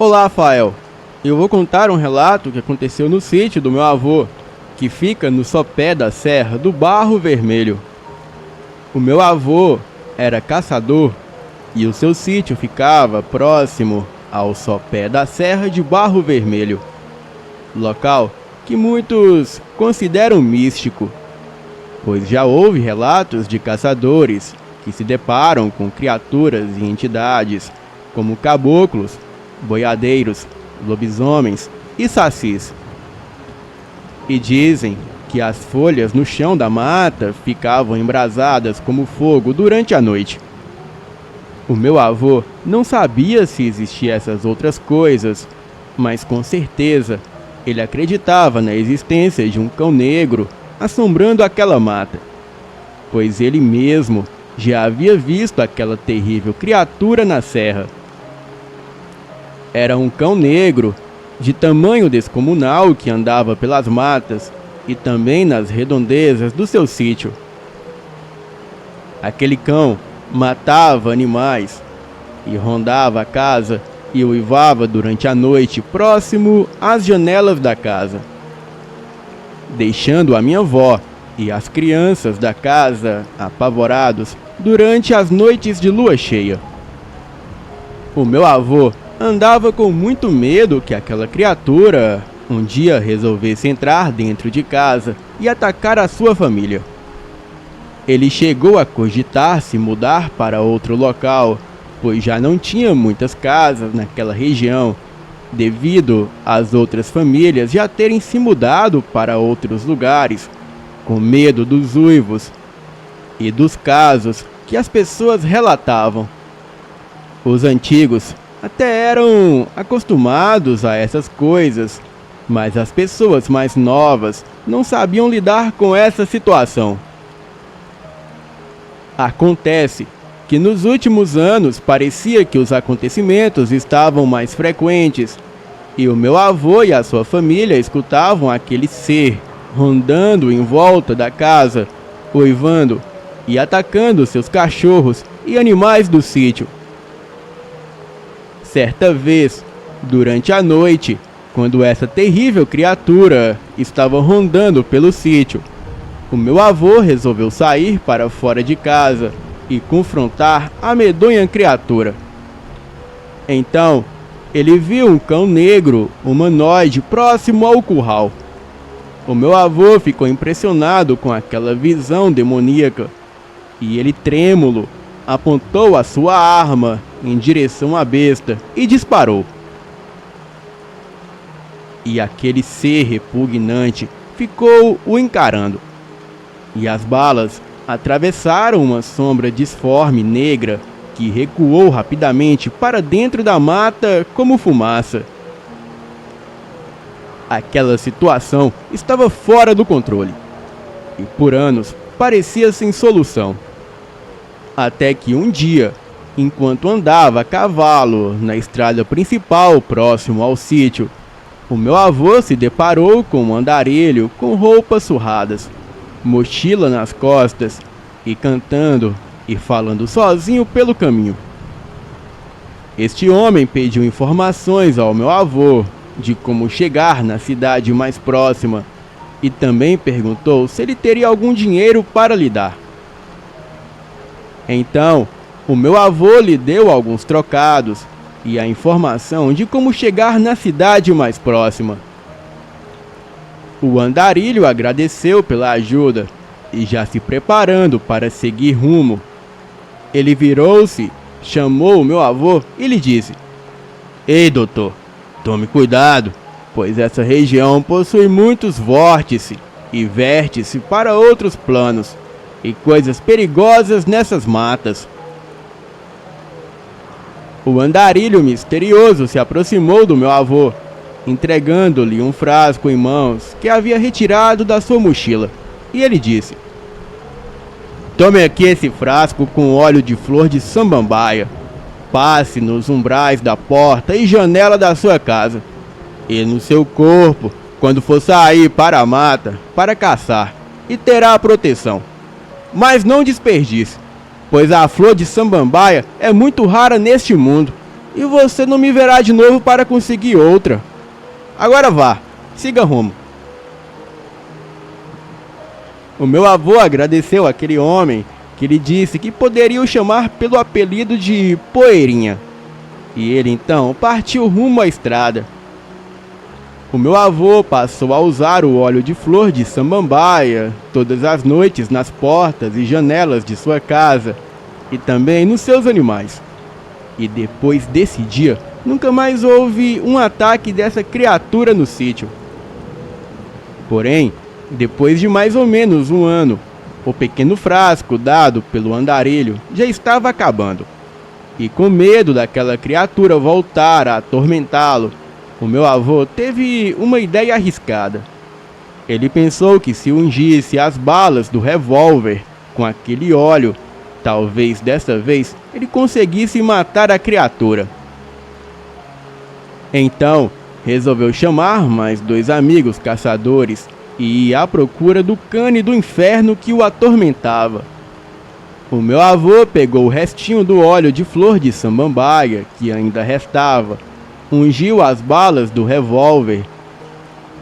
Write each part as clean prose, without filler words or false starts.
Olá, Rafael. Eu vou contar um relato que aconteceu no sítio do meu avô, que fica no sopé da Serra do Barro Vermelho. O meu avô era caçador e o seu sítio ficava próximo ao sopé da Serra de Barro Vermelho, local que muitos consideram místico, pois já houve relatos de caçadores que se deparam com criaturas e entidades como caboclos, boiadeiros, lobisomens e sacis. E dizem que as folhas no chão da mata ficavam embrasadas como fogo durante a noite. O meu avô não sabia se existiam essas outras coisas, mas com certeza ele acreditava na existência de um cão negro assombrando aquela mata, pois ele mesmo já havia visto aquela terrível criatura na serra. Era um cão negro de tamanho descomunal que andava pelas matas e também nas redondezas do seu sítio. Aquele cão matava animais e rondava a casa e uivava durante a noite próximo às janelas da casa, deixando a minha avó e as crianças da casa apavorados durante as noites de lua cheia. O meu avô andava com muito medo que aquela criatura um dia resolvesse entrar dentro de casa e atacar a sua família. Ele chegou a cogitar se mudar para outro local, pois já não tinha muitas casas naquela região, devido às outras famílias já terem se mudado para outros lugares, com medo dos uivos e dos casos que as pessoas relatavam. Os antigos até eram acostumados a essas coisas, mas as pessoas mais novas não sabiam lidar com essa situação. Acontece que nos últimos anos parecia que os acontecimentos estavam mais frequentes, e o meu avô e a sua família escutavam aquele ser rondando em volta da casa, uivando e atacando seus cachorros e animais do sítio. Certa vez, durante a noite, quando essa terrível criatura estava rondando pelo sítio, o meu avô resolveu sair para fora de casa e confrontar a medonha criatura. Então, ele viu um cão negro humanoide próximo ao curral. O meu avô ficou impressionado com aquela visão demoníaca e ele, trêmulo, apontou a sua arma em direção à besta e disparou. E aquele ser repugnante ficou o encarando, e as balas atravessaram uma sombra disforme negra que recuou rapidamente para dentro da mata como fumaça. Aquela situação estava fora do controle, e por anos parecia sem solução. Até que um dia, enquanto andava a cavalo na estrada principal próximo ao sítio, o meu avô se deparou com um andarilho com roupas surradas, mochila nas costas e cantando e falando sozinho pelo caminho. Este homem pediu informações ao meu avô de como chegar na cidade mais próxima e também perguntou se ele teria algum dinheiro para lhe dar. Então, o meu avô lhe deu alguns trocados e a informação de como chegar na cidade mais próxima. O andarilho agradeceu pela ajuda e, já se preparando para seguir rumo, ele virou-se, chamou o meu avô e lhe disse: "Ei, doutor, tome cuidado, pois essa região possui muitos vórtices e vértices para outros planos e coisas perigosas nessas matas." O andarilho misterioso se aproximou do meu avô, entregando-lhe um frasco em mãos que havia retirado da sua mochila, e ele disse: "Tome aqui esse frasco com óleo de flor de samambaia. Passe nos umbrais da porta e janela da sua casa, e no seu corpo, quando for sair para a mata, para caçar, e terá proteção. Mas não desperdice, pois a flor de samambaia é muito rara neste mundo, e você não me verá de novo para conseguir outra. Agora vá, siga rumo. O meu avô agradeceu àquele homem, que lhe disse que poderia o chamar pelo apelido de Poeirinha. E ele então partiu rumo à estrada. O meu avô passou a usar o óleo de flor de samambaia todas as noites nas portas e janelas de sua casa e também nos seus animais. E depois desse dia, nunca mais houve um ataque dessa criatura no sítio. Porém, depois de mais ou menos um ano, o pequeno frasco dado pelo andarilho já estava acabando. E com medo daquela criatura voltar a atormentá-lo, o meu avô teve uma ideia arriscada. Ele pensou que se ungisse as balas do revólver com aquele óleo, talvez dessa vez ele conseguisse matar a criatura. Então, resolveu chamar mais 2 amigos caçadores e ir à procura do cane do inferno que o atormentava. O meu avô pegou o restinho do óleo de flor de samambaia que ainda restava, ungiu as balas do revólver,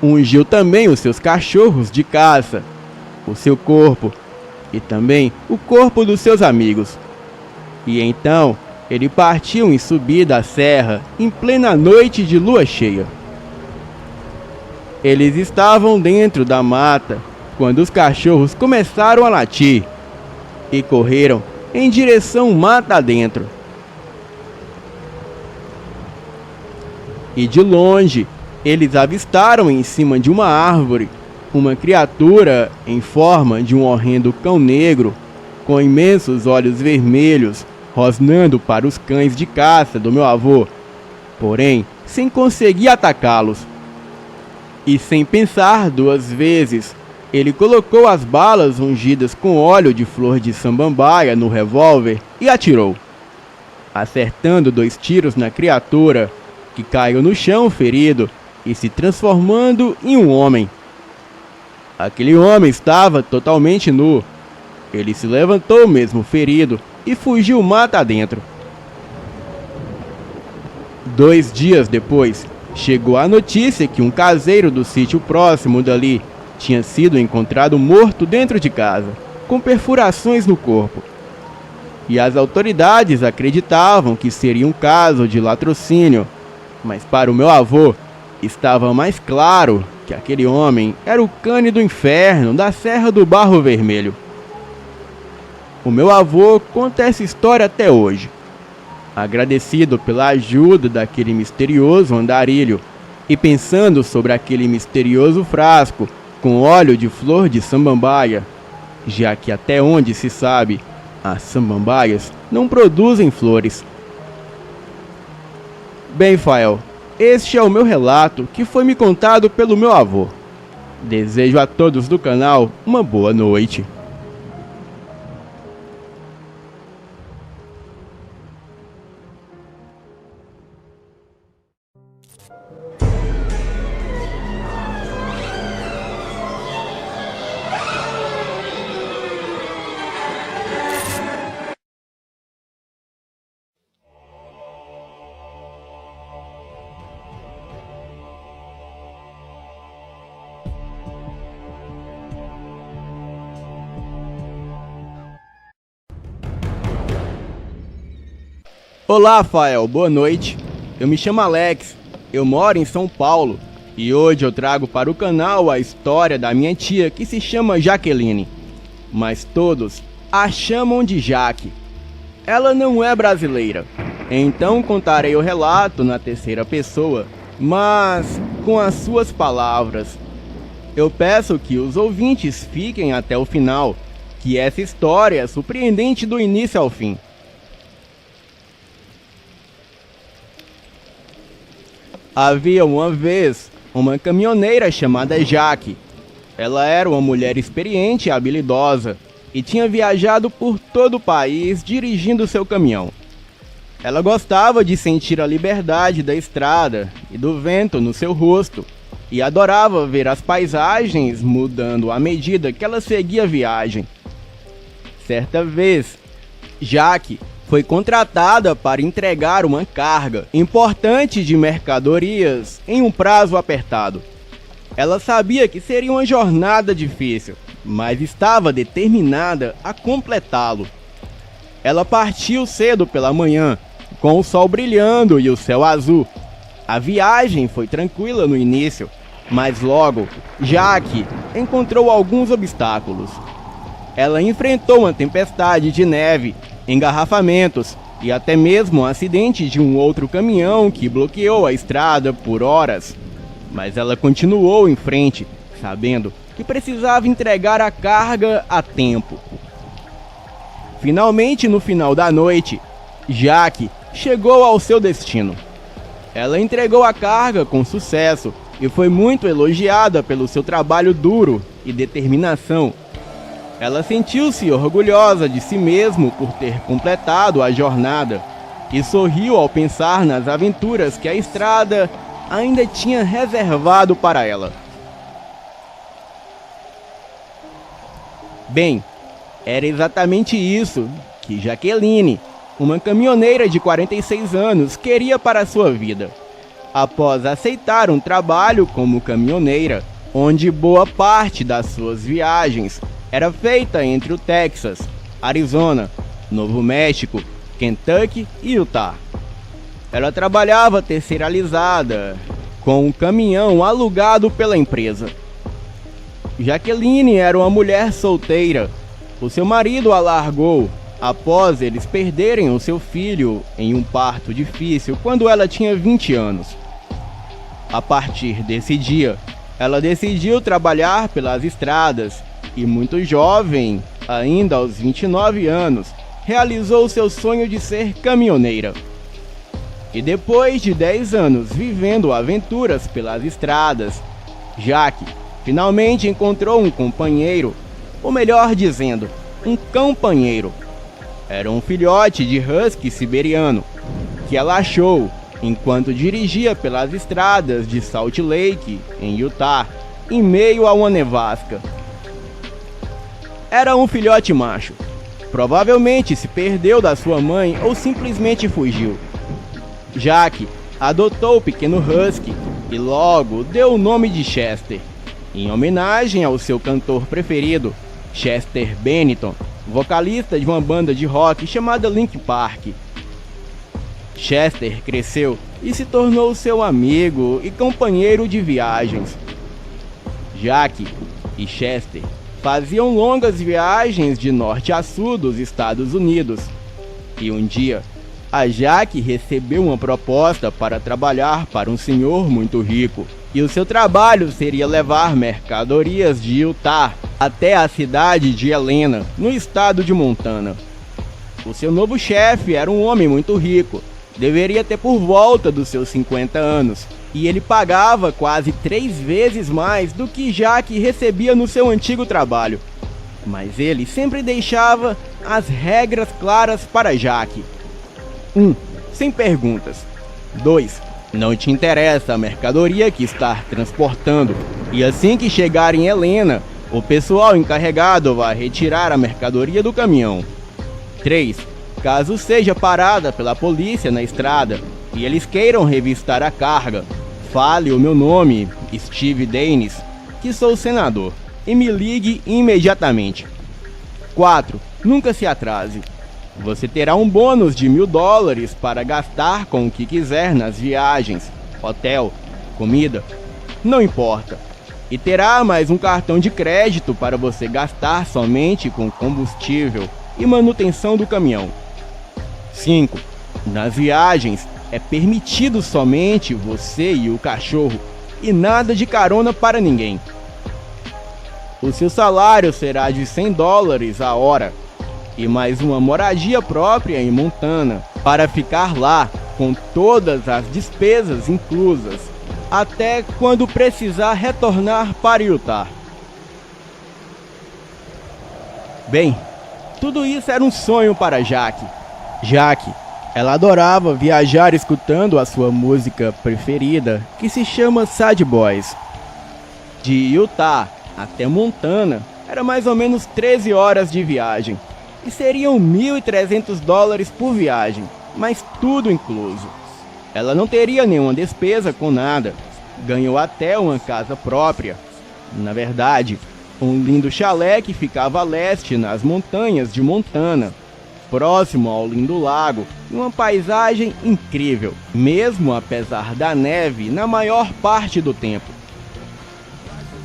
ungiu também os seus cachorros de caça, o seu corpo e também o corpo dos seus amigos. E então ele partiu em subida à serra em plena noite de lua cheia. Eles estavam dentro da mata quando os cachorros começaram a latir e correram em direção mata adentro. E de longe, eles avistaram em cima de uma árvore uma criatura em forma de um horrendo cão negro, com imensos olhos vermelhos, rosnando para os cães de caça do meu avô, porém sem conseguir atacá-los. E sem pensar 2 vezes, ele colocou as balas ungidas com óleo de flor de samambaia no revólver e atirou, acertando 2 tiros na criatura, que caiu no chão ferido e se transformando em um homem. Aquele homem estava totalmente nu. Ele se levantou mesmo ferido e fugiu mata adentro. 2 dias depois, chegou a notícia que um caseiro do sítio próximo dali tinha sido encontrado morto dentro de casa, com perfurações no corpo. E as autoridades acreditavam que seria um caso de latrocínio, mas para o meu avô estava mais claro que aquele homem era o cane do inferno da Serra do Barro Vermelho. O meu avô conta essa história até hoje, agradecido pela ajuda daquele misterioso andarilho e pensando sobre aquele misterioso frasco com óleo de flor de samambaia, já que até onde se sabe, as samambaias não produzem flores. Bem, Fael, este é o meu relato que foi me contado pelo meu avô. Desejo a todos do canal uma boa noite. Olá, Fael, boa noite. Eu me chamo Alex, eu moro em São Paulo e hoje eu trago para o canal a história da minha tia que se chama Jaqueline, mas todos a chamam de Jaque. Ela não é brasileira, então contarei o relato na 3ª pessoa, mas com as suas palavras. Eu peço que os ouvintes fiquem até o final, que essa história é surpreendente do início ao fim. Havia uma vez uma caminhoneira chamada Jaque. Ela era uma mulher experiente e habilidosa e tinha viajado por todo o país dirigindo seu caminhão. Ela gostava de sentir a liberdade da estrada e do vento no seu rosto e adorava ver as paisagens mudando à medida que ela seguia a viagem. Certa vez, Jaque foi contratada para entregar uma carga importante de mercadorias em um prazo apertado. Ela sabia que seria uma jornada difícil, mas estava determinada a completá-lo. Ela partiu cedo pela manhã, com o sol brilhando e o céu azul. A viagem foi tranquila no início, mas logo, Jaque encontrou alguns obstáculos. Ela enfrentou uma tempestade de neve, engarrafamentos e até mesmo um acidente de um outro caminhão que bloqueou a estrada por horas. Mas ela continuou em frente, sabendo que precisava entregar a carga a tempo. Finalmente, no final da noite, Jaque chegou ao seu destino. Ela entregou a carga com sucesso e foi muito elogiada pelo seu trabalho duro e determinação. Ela sentiu-se orgulhosa de si mesma por ter completado a jornada e sorriu ao pensar nas aventuras que a estrada ainda tinha reservado para ela. Bem, era exatamente isso que Jaqueline, uma caminhoneira de 46 anos, queria para sua vida. Após aceitar um trabalho como caminhoneira, onde boa parte das suas viagens era feita entre o Texas, Arizona, Novo México, Kentucky e Utah. Ela trabalhava terceirizada, com um caminhão alugado pela empresa. Jaqueline era uma mulher solteira. O seu marido a largou após eles perderem o seu filho em um parto difícil quando ela tinha 20 anos. A partir desse dia, ela decidiu trabalhar pelas estradas e, muito jovem, ainda aos 29 anos, realizou seu sonho de ser caminhoneira. E depois de 10 anos vivendo aventuras pelas estradas, Jaque finalmente encontrou um companheiro, ou melhor dizendo, um companheiro. Era um filhote de husky siberiano, que ela achou enquanto dirigia pelas estradas de Salt Lake, em Utah, em meio a uma nevasca. Era um filhote macho. Provavelmente se perdeu da sua mãe ou simplesmente fugiu. Jaque adotou o pequeno husky e logo deu o nome de Chester, em homenagem ao seu cantor preferido, Chester Bennington, vocalista de uma banda de rock chamada Linkin Park. Chester cresceu e se tornou seu amigo e companheiro de viagens. Jaque e Chester faziam longas viagens de norte a sul dos Estados Unidos. E um dia, a Jaque recebeu uma proposta para trabalhar para um senhor muito rico. E o seu trabalho seria levar mercadorias de Utah até a cidade de Helena, no estado de Montana. O seu novo chefe era um homem muito rico, deveria ter por volta dos seus 50 anos, e ele pagava quase 3 vezes mais do que Jaque recebia no seu antigo trabalho. Mas ele sempre deixava as regras claras para Jaque. 1. Sem perguntas. 2. Não te interessa a mercadoria que está transportando, e assim que chegar em Helena, o pessoal encarregado vai retirar a mercadoria do caminhão. 3. Caso seja parada pela polícia na estrada e eles queiram revistar a carga, fale o meu nome, Steve Daines, que sou senador, e me ligue imediatamente. 4. Nunca se atrase. Você terá um bônus de $1.000 para gastar com o que quiser nas viagens, hotel, comida, não importa. E terá mais um cartão de crédito para você gastar somente com combustível e manutenção do caminhão. 5. Nas viagens é permitido somente você e o cachorro e nada de carona para ninguém. O seu salário será de $100 a hora. E mais uma moradia própria em Montana, para ficar lá com todas as despesas inclusas, até quando precisar retornar para Utah. Bem, tudo isso era um sonho para Jaque. Ela adorava viajar escutando a sua música preferida, que se chama Sad Boys. De Utah até Montana, era mais ou menos 13 horas de viagem. e seriam $1.300 por viagem, mas tudo incluso. Ela não teria nenhuma despesa com nada. Ganhou até uma casa própria. Na verdade, um lindo chalé que ficava a leste nas montanhas de Montana, próximo ao lindo lago, e uma paisagem incrível, mesmo apesar da neve na maior parte do tempo.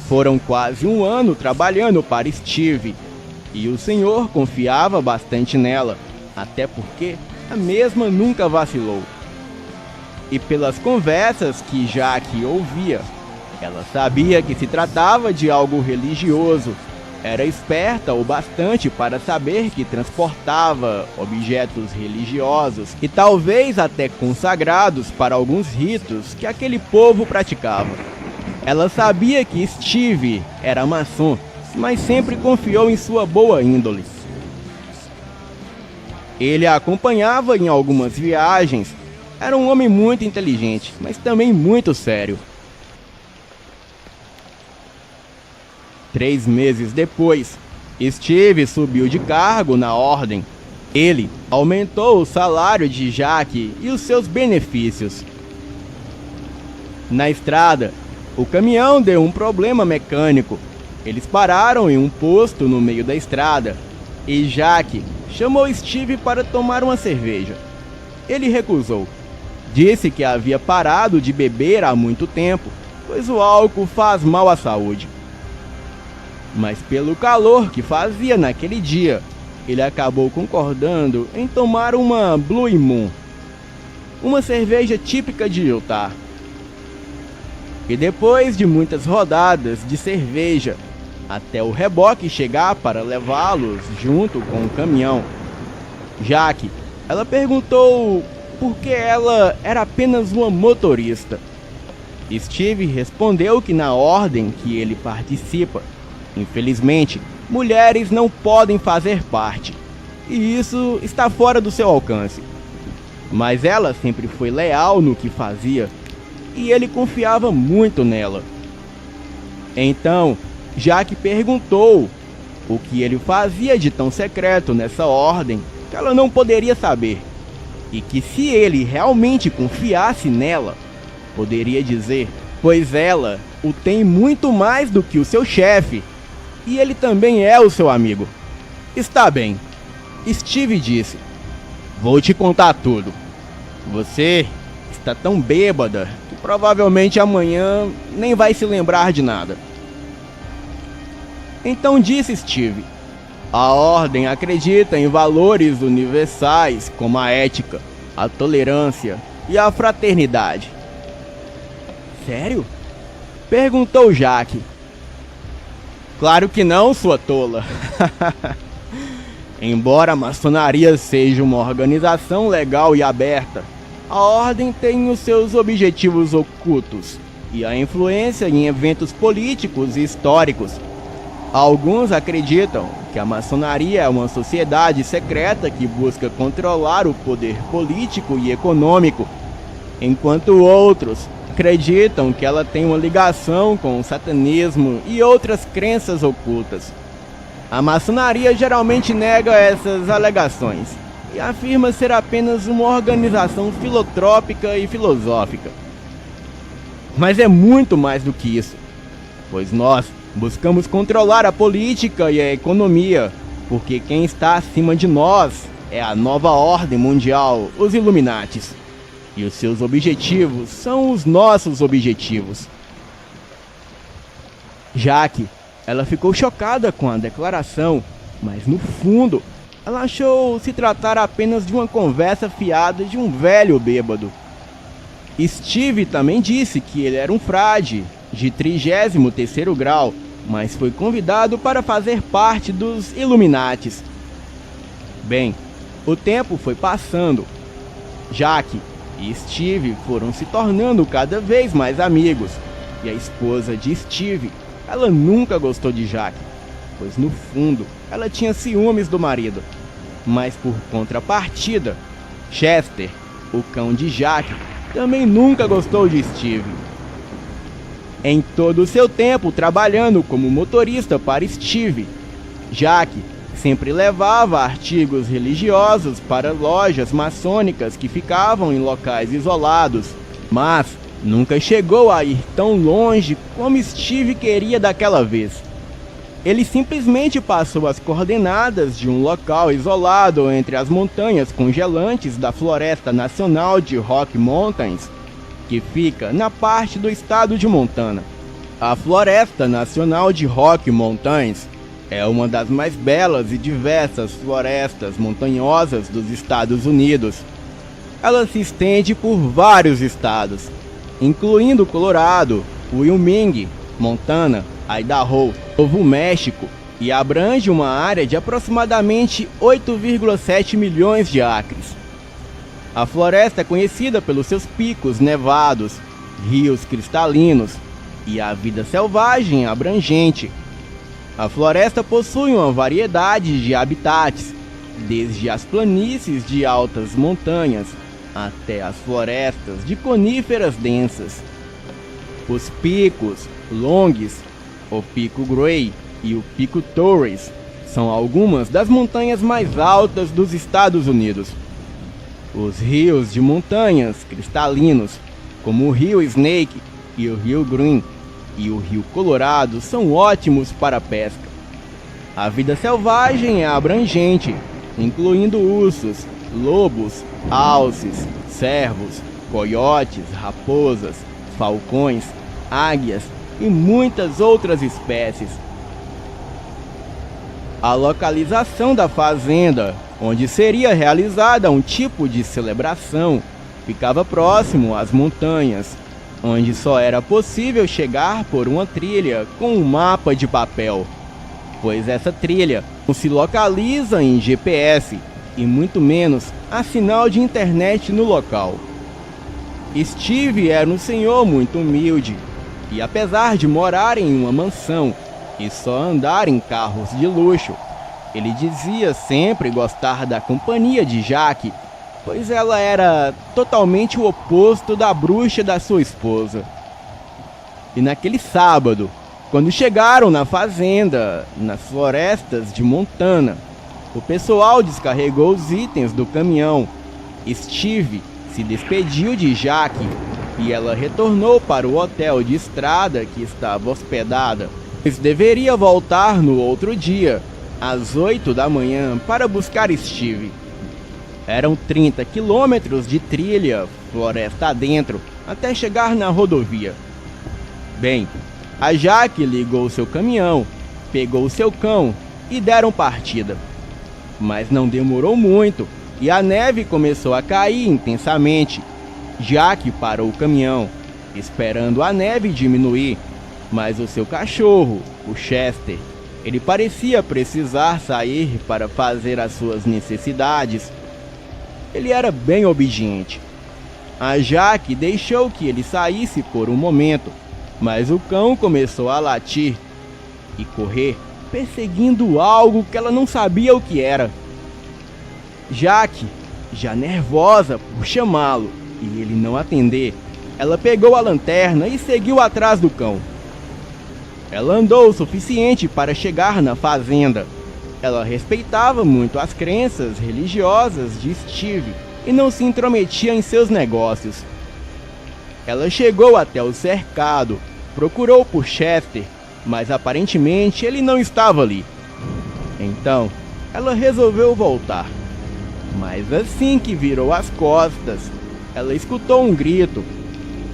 Foram quase um ano trabalhando para Steve, e o senhor confiava bastante nela, até porque a mesma nunca vacilou. E pelas conversas que Jack ouvia, ela sabia que se tratava de algo religioso. Era esperta o bastante para saber que transportava objetos religiosos e talvez até consagrados para alguns ritos que aquele povo praticava. Ela sabia que Steve era maçom, mas sempre confiou em sua boa índole. Ele a acompanhava em algumas viagens. Era um homem muito inteligente, mas também muito sério. 3 meses depois, Steve subiu de cargo na ordem. Ele aumentou o salário de Jack e os seus benefícios. Na estrada, o caminhão deu um problema mecânico. Eles pararam em um posto no meio da estrada e Jack chamou Steve para tomar uma cerveja. Ele recusou. Disse que havia parado de beber há muito tempo, pois o álcool faz mal à saúde. Mas pelo calor que fazia naquele dia, ele acabou concordando em tomar uma Blue Moon, uma cerveja típica de Utah. E depois de muitas rodadas de cerveja, até o reboque chegar para levá-los junto com o caminhão, Jack, ela perguntou por que ela era apenas uma motorista. Steve respondeu que na ordem que ele participa, infelizmente, mulheres não podem fazer parte, e isso está fora do seu alcance. Mas ela sempre foi leal no que fazia, e ele confiava muito nela. Então, Jack perguntou o que ele fazia de tão secreto nessa ordem que ela não poderia saber, e que se ele realmente confiasse nela, poderia dizer, pois ela o tem muito mais do que o seu chefe, e ele também é o seu amigo. Está bem, Steve disse, vou te contar tudo. Você está tão bêbada que provavelmente amanhã nem vai se lembrar de nada. Então disse Steve, a ordem acredita em valores universais como a ética, a tolerância e a fraternidade. Sério? Perguntou Jack. Claro que não, sua tola. Embora a maçonaria seja uma organização legal e aberta, a ordem tem os seus objetivos ocultos e a influência em eventos políticos e históricos. Alguns acreditam que a maçonaria é uma sociedade secreta que busca controlar o poder político e econômico, enquanto outros acreditam que ela tem uma ligação com o satanismo e outras crenças ocultas. A maçonaria geralmente nega essas alegações e afirma ser apenas uma organização filantrópica e filosófica. Mas é muito mais do que isso, pois nós buscamos controlar a política e a economia, porque quem está acima de nós é a nova ordem mundial, os Illuminatis. E os seus objetivos são os nossos objetivos. Jack, ela ficou chocada com a declaração, mas no fundo, ela achou se tratar apenas de uma conversa fiada de um velho bêbado. Steve também disse que ele era um frade de 33º grau, mas foi convidado para fazer parte dos Illuminatis. Bem, o tempo foi passando. Jack e Steve foram se tornando cada vez mais amigos, e a esposa de Steve, ela nunca gostou de Jack, pois no fundo ela tinha ciúmes do marido. Mas por contrapartida, Chester, o cão de Jack, também nunca gostou de Steve. Em todo o seu tempo trabalhando como motorista para Steve, Jack sempre levava artigos religiosos para lojas maçônicas que ficavam em locais isolados, mas nunca chegou a ir tão longe como Steve queria daquela vez. Ele simplesmente passou as coordenadas de um local isolado entre as montanhas congelantes da Floresta Nacional de Rocky Mountains, que fica na parte do estado de Montana. A Floresta Nacional de Rocky Mountains é uma das mais belas e diversas florestas montanhosas dos Estados Unidos. Ela se estende por vários estados, incluindo Colorado, Wyoming, Montana, Idaho, Novo México, e abrange uma área de aproximadamente 8,7 milhões de acres. A floresta é conhecida pelos seus picos nevados, rios cristalinos e a vida selvagem abrangente. A floresta possui uma variedade de habitats, desde as planícies de altas montanhas até as florestas de coníferas densas. Os picos Longs, o Pico Gray e o Pico Torres são algumas das montanhas mais altas dos Estados Unidos. Os rios de montanhas cristalinos, como o Rio Snake e o Rio Green e o Rio Colorado, são ótimos para a pesca. A vida selvagem é abrangente, incluindo ursos, lobos, alces, cervos, coiotes, raposas, falcões, águias e muitas outras espécies. A localização da fazenda, onde seria realizada um tipo de celebração, ficava próximo às montanhas, onde só era possível chegar por uma trilha com um mapa de papel, pois essa trilha não se localiza em GPS e muito menos há sinal de internet no local. Steve era um senhor muito humilde e, apesar de morar em uma mansão e só andar em carros de luxo, ele dizia sempre gostar da companhia de Jack, pois ela era totalmente o oposto da bruxa da sua esposa. E naquele sábado, quando chegaram na fazenda, nas florestas de Montana, o pessoal descarregou os itens do caminhão. Steve se despediu de Jack e ela retornou para o hotel de estrada que estava hospedada, pois deveria voltar no outro dia, às 8 da manhã, para buscar Steve. Eram 30 quilômetros de trilha, floresta adentro, até chegar na rodovia. Bem, a Jack ligou seu caminhão, pegou seu cão e deram partida. Mas não demorou muito e a neve começou a cair intensamente. Jack parou o caminhão, esperando a neve diminuir, mas o seu cachorro, o Chester, ele parecia precisar sair para fazer as suas necessidades. Ele era bem obediente. A Jack deixou que ele saísse por um momento, mas o cão começou a latir e correr, perseguindo algo que ela não sabia o que era. Jack, já nervosa por chamá-lo e ele não atender, ela pegou a lanterna e seguiu atrás do cão. Ela andou o suficiente para chegar na fazenda. Ela respeitava muito as crenças religiosas de Steve e não se intrometia em seus negócios. Ela chegou até o cercado, procurou por Chester, mas aparentemente ele não estava ali. Então, ela resolveu voltar. Mas assim que virou as costas, ela escutou um grito.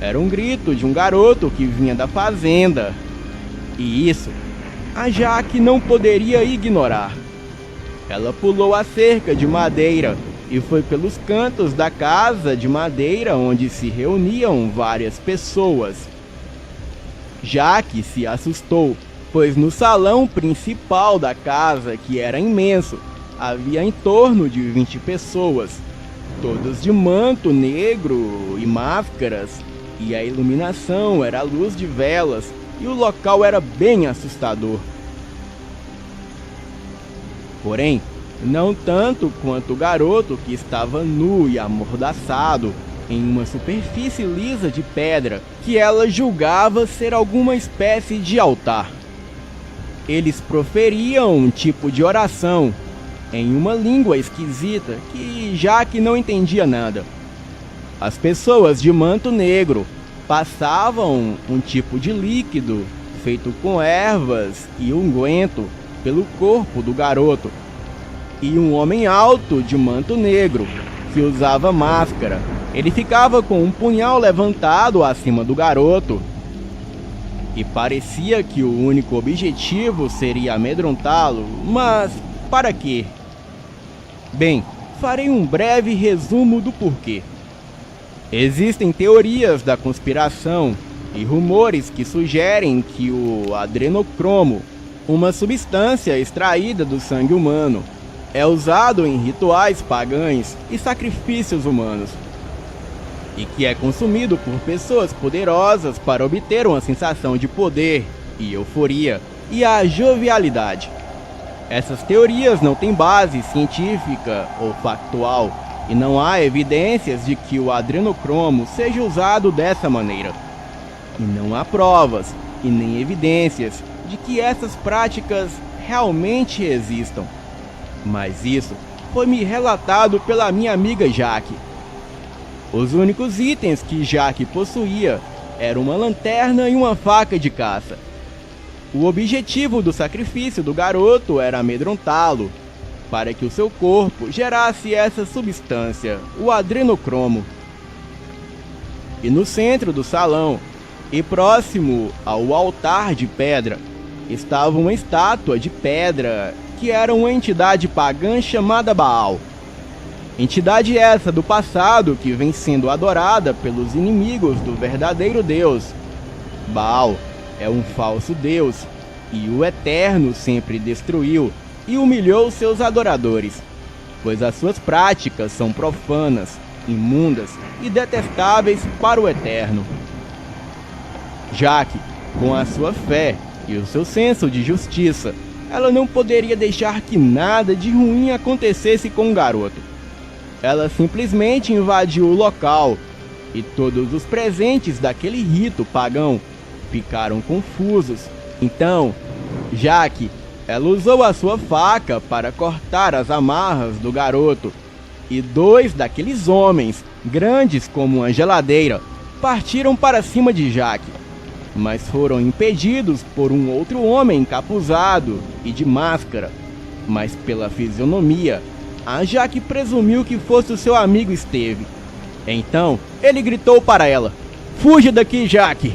Era um grito de um garoto que vinha da fazenda. E isso, a Jack não poderia ignorar. Ela pulou a cerca de madeira e foi pelos cantos da casa de madeira onde se reuniam várias pessoas. Jack se assustou, pois no salão principal da casa, que era imenso, havia em torno de 20 pessoas, todas de manto negro e máscaras, e a iluminação era a luz de velas, e o local era bem assustador. Porém, não tanto quanto o garoto que estava nu e amordaçado em uma superfície lisa de pedra que ela julgava ser alguma espécie de altar. Eles proferiam um tipo de oração em uma língua esquisita que Jaque não entendia nada. As pessoas de manto negro passavam um tipo de líquido feito com ervas e unguento pelo corpo do garoto. E um homem alto de manto negro, que usava máscara, ele ficava com um punhal levantado acima do garoto. E parecia que o único objetivo seria amedrontá-lo, mas para quê? Bem, farei um breve resumo do porquê. Existem teorias da conspiração e rumores que sugerem que o adrenocromo, uma substância extraída do sangue humano, é usado em rituais pagãos e sacrifícios humanos, e que é consumido por pessoas poderosas para obter uma sensação de poder e euforia e a jovialidade. Essas teorias não têm base científica ou factual, e não há evidências de que o adrenocromo seja usado dessa maneira. E não há provas e nem evidências de que essas práticas realmente existam. Mas isso foi me relatado pela minha amiga Jaque. Os únicos itens que Jaque possuía eram uma lanterna e uma faca de caça. O objetivo do sacrifício do garoto era amedrontá-lo, para que o seu corpo gerasse essa substância, o adrenocromo. E no centro do salão, e próximo ao altar de pedra, estava uma estátua de pedra que era uma entidade pagã chamada Baal. Entidade essa do passado que vem sendo adorada pelos inimigos do verdadeiro Deus. Baal é um falso Deus, e o Eterno sempre destruiu e humilhou seus adoradores, pois as suas práticas são profanas, imundas e detestáveis para o Eterno. Jaque, com a sua fé e o seu senso de justiça, ela não poderia deixar que nada de ruim acontecesse com o garoto. Ela simplesmente invadiu o local, e todos os presentes daquele rito pagão ficaram confusos. Então, Jaque, ela usou a sua faca para cortar as amarras do garoto, e dois daqueles homens, grandes como uma geladeira, partiram para cima de Jaque, mas foram impedidos por um outro homem encapuzado e de máscara. Mas pela fisionomia, a Jaque presumiu que fosse o seu amigo Steve. Então, ele gritou para ela: "Fuja daqui, Jaque!"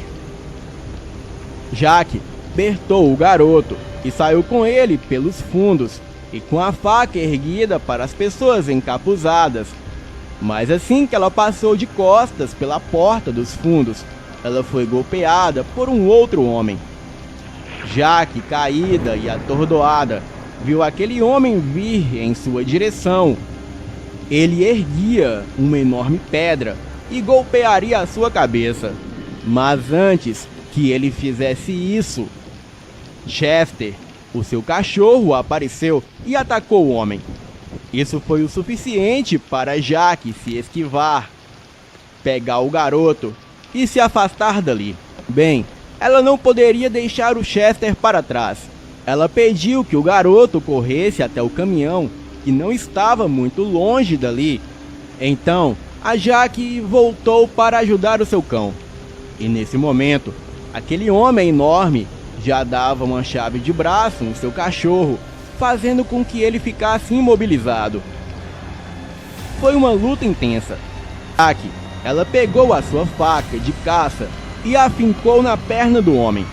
Jaque apertou o garoto e saiu com ele pelos fundos e com a faca erguida para as pessoas encapuzadas. Mas assim que ela passou de costas pela porta dos fundos, ela foi golpeada por um outro homem. Jaque, caída e atordoada, viu aquele homem vir em sua direção. Ele erguia uma enorme pedra e golpearia a sua cabeça. Mas antes que ele fizesse isso, Chester, o seu cachorro, apareceu e atacou o homem. Isso foi o suficiente para Jaque se esquivar, pegar o garoto e se afastar dali. Bem, ela não poderia deixar o Chester para trás. Ela pediu que o garoto corresse até o caminhão, que não estava muito longe dali. Então, a Jaque voltou para ajudar o seu cão. E nesse momento, aquele homem enorme já dava uma chave de braço no seu cachorro, fazendo com que ele ficasse imobilizado. Foi uma luta intensa. Jaque, ela pegou a sua faca de caça e a fincou na perna do homem,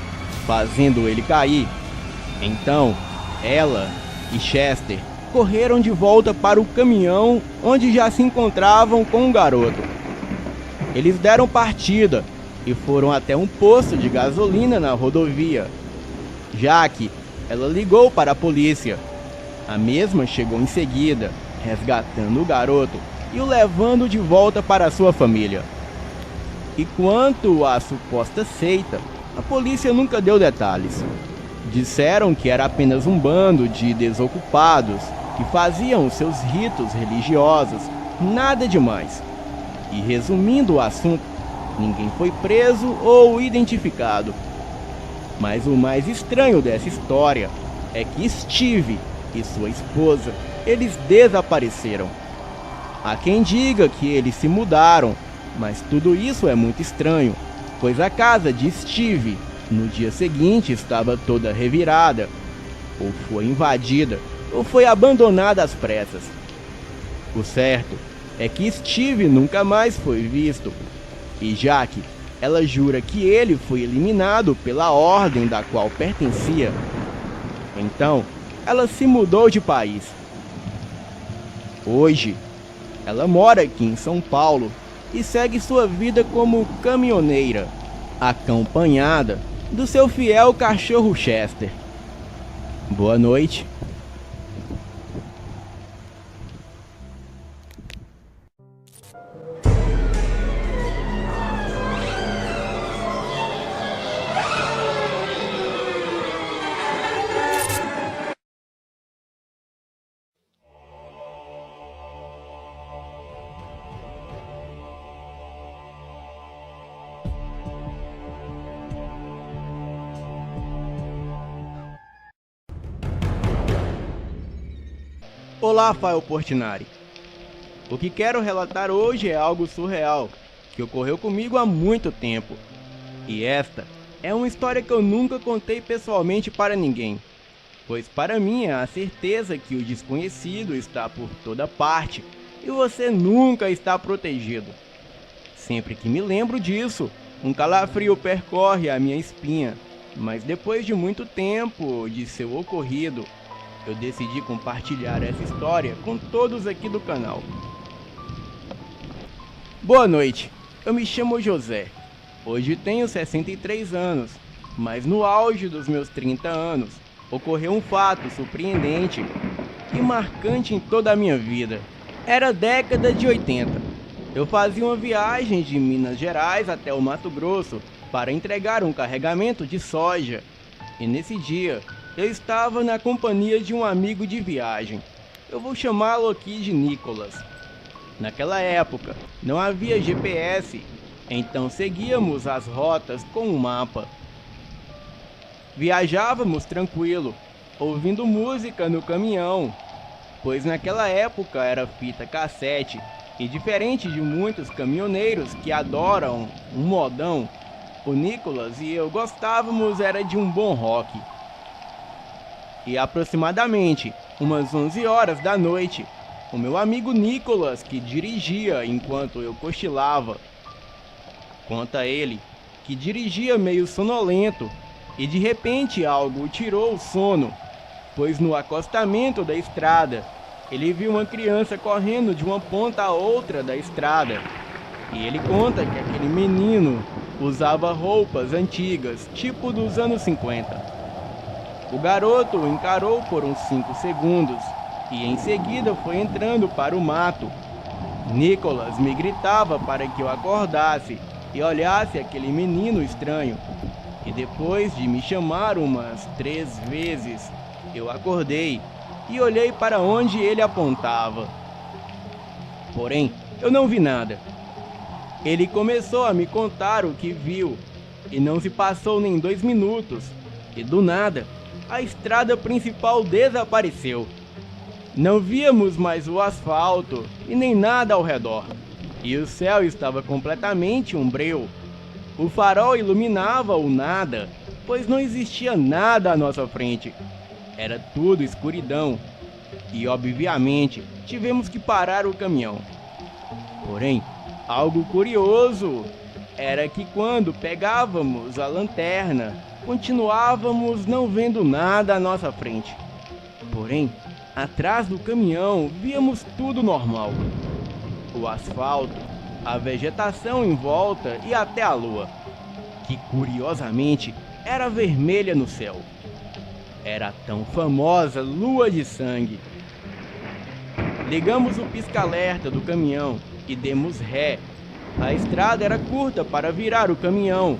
fazendo ele cair. Então, ela e Chester correram de volta para o caminhão onde já se encontravam com o garoto. Eles deram partida e foram até um posto de gasolina na rodovia. Jaque, ela ligou para a polícia. A mesma chegou em seguida, resgatando o garoto e o levando de volta para sua família. E quanto à suposta seita, a polícia nunca deu detalhes. Disseram que era apenas um bando de desocupados que faziam seus ritos religiosos, nada demais. E resumindo o assunto, ninguém foi preso ou identificado. Mas o mais estranho dessa história é que Steve e sua esposa, eles desapareceram. Há quem diga que eles se mudaram, mas tudo isso é muito estranho, pois a casa de Steve, no dia seguinte, estava toda revirada, ou foi invadida, ou foi abandonada às pressas. O certo é que Steve nunca mais foi visto, e Jack, ela jura que ele foi eliminado pela ordem da qual pertencia. Então, ela se mudou de país. Hoje, ela mora aqui em São Paulo e segue sua vida como caminhoneira, acompanhada do seu fiel cachorro Chester. Boa noite. Olá, Fael Portinari. O que quero relatar hoje é algo surreal, que ocorreu comigo há muito tempo. E esta é uma história que eu nunca contei pessoalmente para ninguém, pois para mim é a certeza que o desconhecido está por toda parte e você nunca está protegido. Sempre que me lembro disso, um calafrio percorre a minha espinha, mas depois de muito tempo de seu ocorrido, eu decidi compartilhar essa história com todos aqui do canal. Boa noite, eu me chamo José. Hoje tenho 63 anos, mas no auge dos meus 30 anos, ocorreu um fato surpreendente e marcante em toda a minha vida. Era a década de 80. Eu fazia uma viagem de Minas Gerais até o Mato Grosso para entregar um carregamento de soja. E nesse dia, eu estava na companhia de um amigo de viagem. Eu vou chamá-lo aqui de Nicolas. Naquela época, não havia GPS, então seguíamos as rotas com um mapa. Viajávamos tranquilo, ouvindo música no caminhão, pois naquela época era fita cassete, e diferente de muitos caminhoneiros que adoram um modão, o Nicolas e eu gostávamos era de um bom rock. E aproximadamente umas 11 horas da noite, o meu amigo Nicolas, que dirigia enquanto eu cochilava, conta ele que dirigia meio sonolento e de repente algo o tirou o sono, pois no acostamento da estrada ele viu uma criança correndo de uma ponta a outra da estrada. E ele conta que aquele menino usava roupas antigas, tipo dos anos 50. O garoto o encarou por uns 5 segundos e em seguida foi entrando para o mato. Nicolas me gritava para que eu acordasse e olhasse aquele menino estranho. E depois de me chamar umas 3 vezes, eu acordei e olhei para onde ele apontava. Porém, eu não vi nada. Ele começou a me contar o que viu e não se passou nem 2 minutos e do nada a estrada principal desapareceu. Não víamos mais o asfalto e nem nada ao redor. E o céu estava completamente umbreu. O farol iluminava o nada, pois não existia nada à nossa frente. Era tudo escuridão. E obviamente tivemos que parar o caminhão. Porém, algo curioso era que quando pegávamos a lanterna, continuávamos não vendo nada à nossa frente. Porém, atrás do caminhão víamos tudo normal. O asfalto, a vegetação em volta e até a lua, que curiosamente era vermelha no céu. Era a tão famosa lua de sangue. Ligamos o pisca-alerta do caminhão e demos ré. A estrada era curta para virar o caminhão,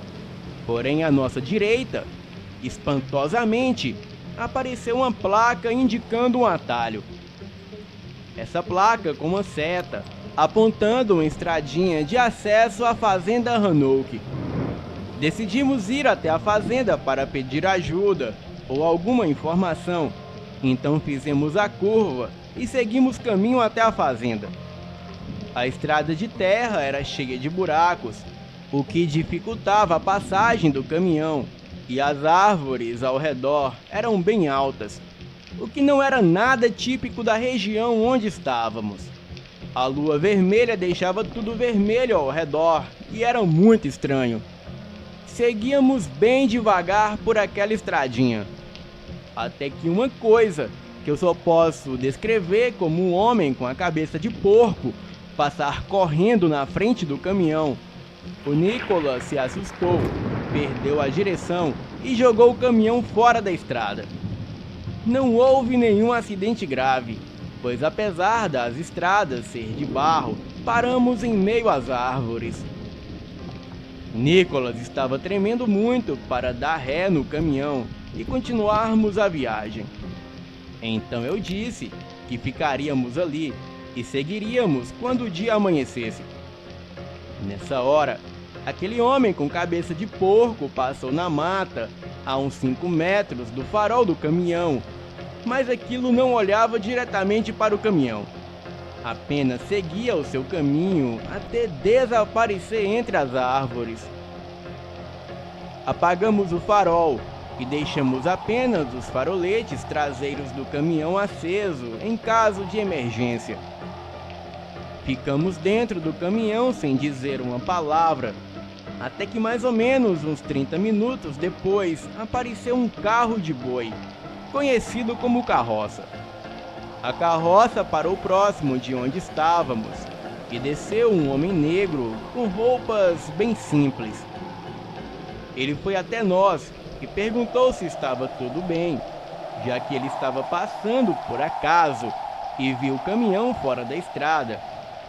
porém à nossa direita, espantosamente, apareceu uma placa indicando um atalho. Essa placa com uma seta, apontando uma estradinha de acesso à fazenda Hanoke. Decidimos ir até a fazenda para pedir ajuda ou alguma informação. Então fizemos a curva e seguimos caminho até a fazenda. A estrada de terra era cheia de buracos, o que dificultava a passagem do caminhão, e as árvores ao redor eram bem altas, o que não era nada típico da região onde estávamos. A lua vermelha deixava tudo vermelho ao redor e era muito estranho. Seguíamos bem devagar por aquela estradinha, até que uma coisa que eu só posso descrever como um homem com a cabeça de porco passar correndo na frente do caminhão. O Nicolas se assustou, perdeu a direção e jogou o caminhão fora da estrada. Não houve nenhum acidente grave, pois apesar das estradas ser de barro, paramos em meio às árvores. Nicolas estava tremendo muito para dar ré no caminhão e continuarmos a viagem. Então eu disse que ficaríamos ali e seguiríamos quando o dia amanhecesse. Nessa hora, aquele homem com cabeça de porco passou na mata a uns 5 metros do farol do caminhão, mas aquilo não olhava diretamente para o caminhão. Apenas seguia o seu caminho até desaparecer entre as árvores. Apagamos o farol e deixamos apenas os faroletes traseiros do caminhão aceso em caso de emergência. Ficamos dentro do caminhão sem dizer uma palavra, até que mais ou menos uns 30 minutos depois apareceu um carro de boi, conhecido como carroça. A carroça parou próximo de onde estávamos e desceu um homem negro com roupas bem simples. Ele foi até nós e perguntou se estava tudo bem, já que ele estava passando por acaso e viu o caminhão fora da estrada.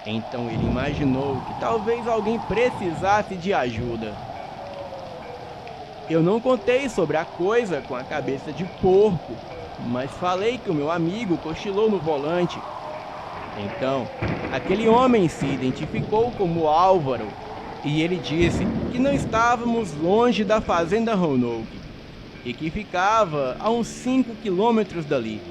Então ele imaginou que talvez alguém precisasse de ajuda. Eu não contei sobre a coisa com a cabeça de porco, mas falei que o meu amigo cochilou no volante. Então, aquele homem se identificou como Álvaro e ele disse que não estávamos longe da fazenda Roanoke e que ficava a uns 5 quilômetros dali.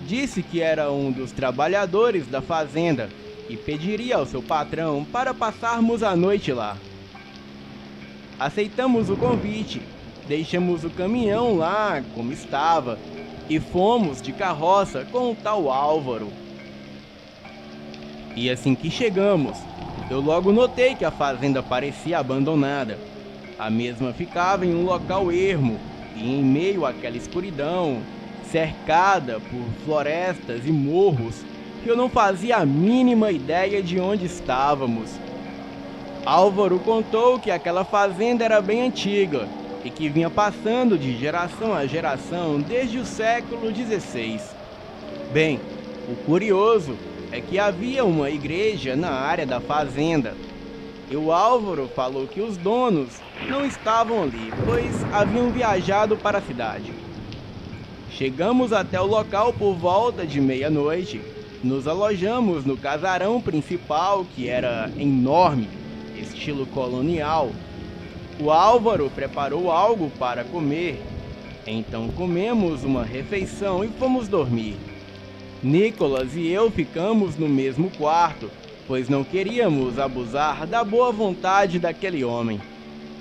Disse que era um dos trabalhadores da fazenda e pediria ao seu patrão para passarmos a noite lá. Aceitamos o convite, deixamos o caminhão lá como estava e fomos de carroça com o tal Álvaro. E assim que chegamos, eu logo notei que a fazenda parecia abandonada. A mesma ficava em um local ermo e em meio àquela escuridão, cercada por florestas e morros, que eu não fazia a mínima ideia de onde estávamos. Álvaro contou que aquela fazenda era bem antiga e que vinha passando de geração a geração desde o século XVI. Bem, o curioso é que havia uma igreja na área da fazenda. E o Álvaro falou que os donos não estavam ali, pois haviam viajado para a cidade. Chegamos até o local por volta de meia-noite. Nos alojamos no casarão principal, que era enorme, estilo colonial. O Álvaro preparou algo para comer, então comemos uma refeição e fomos dormir. Nicolas e eu ficamos no mesmo quarto, pois não queríamos abusar da boa vontade daquele homem.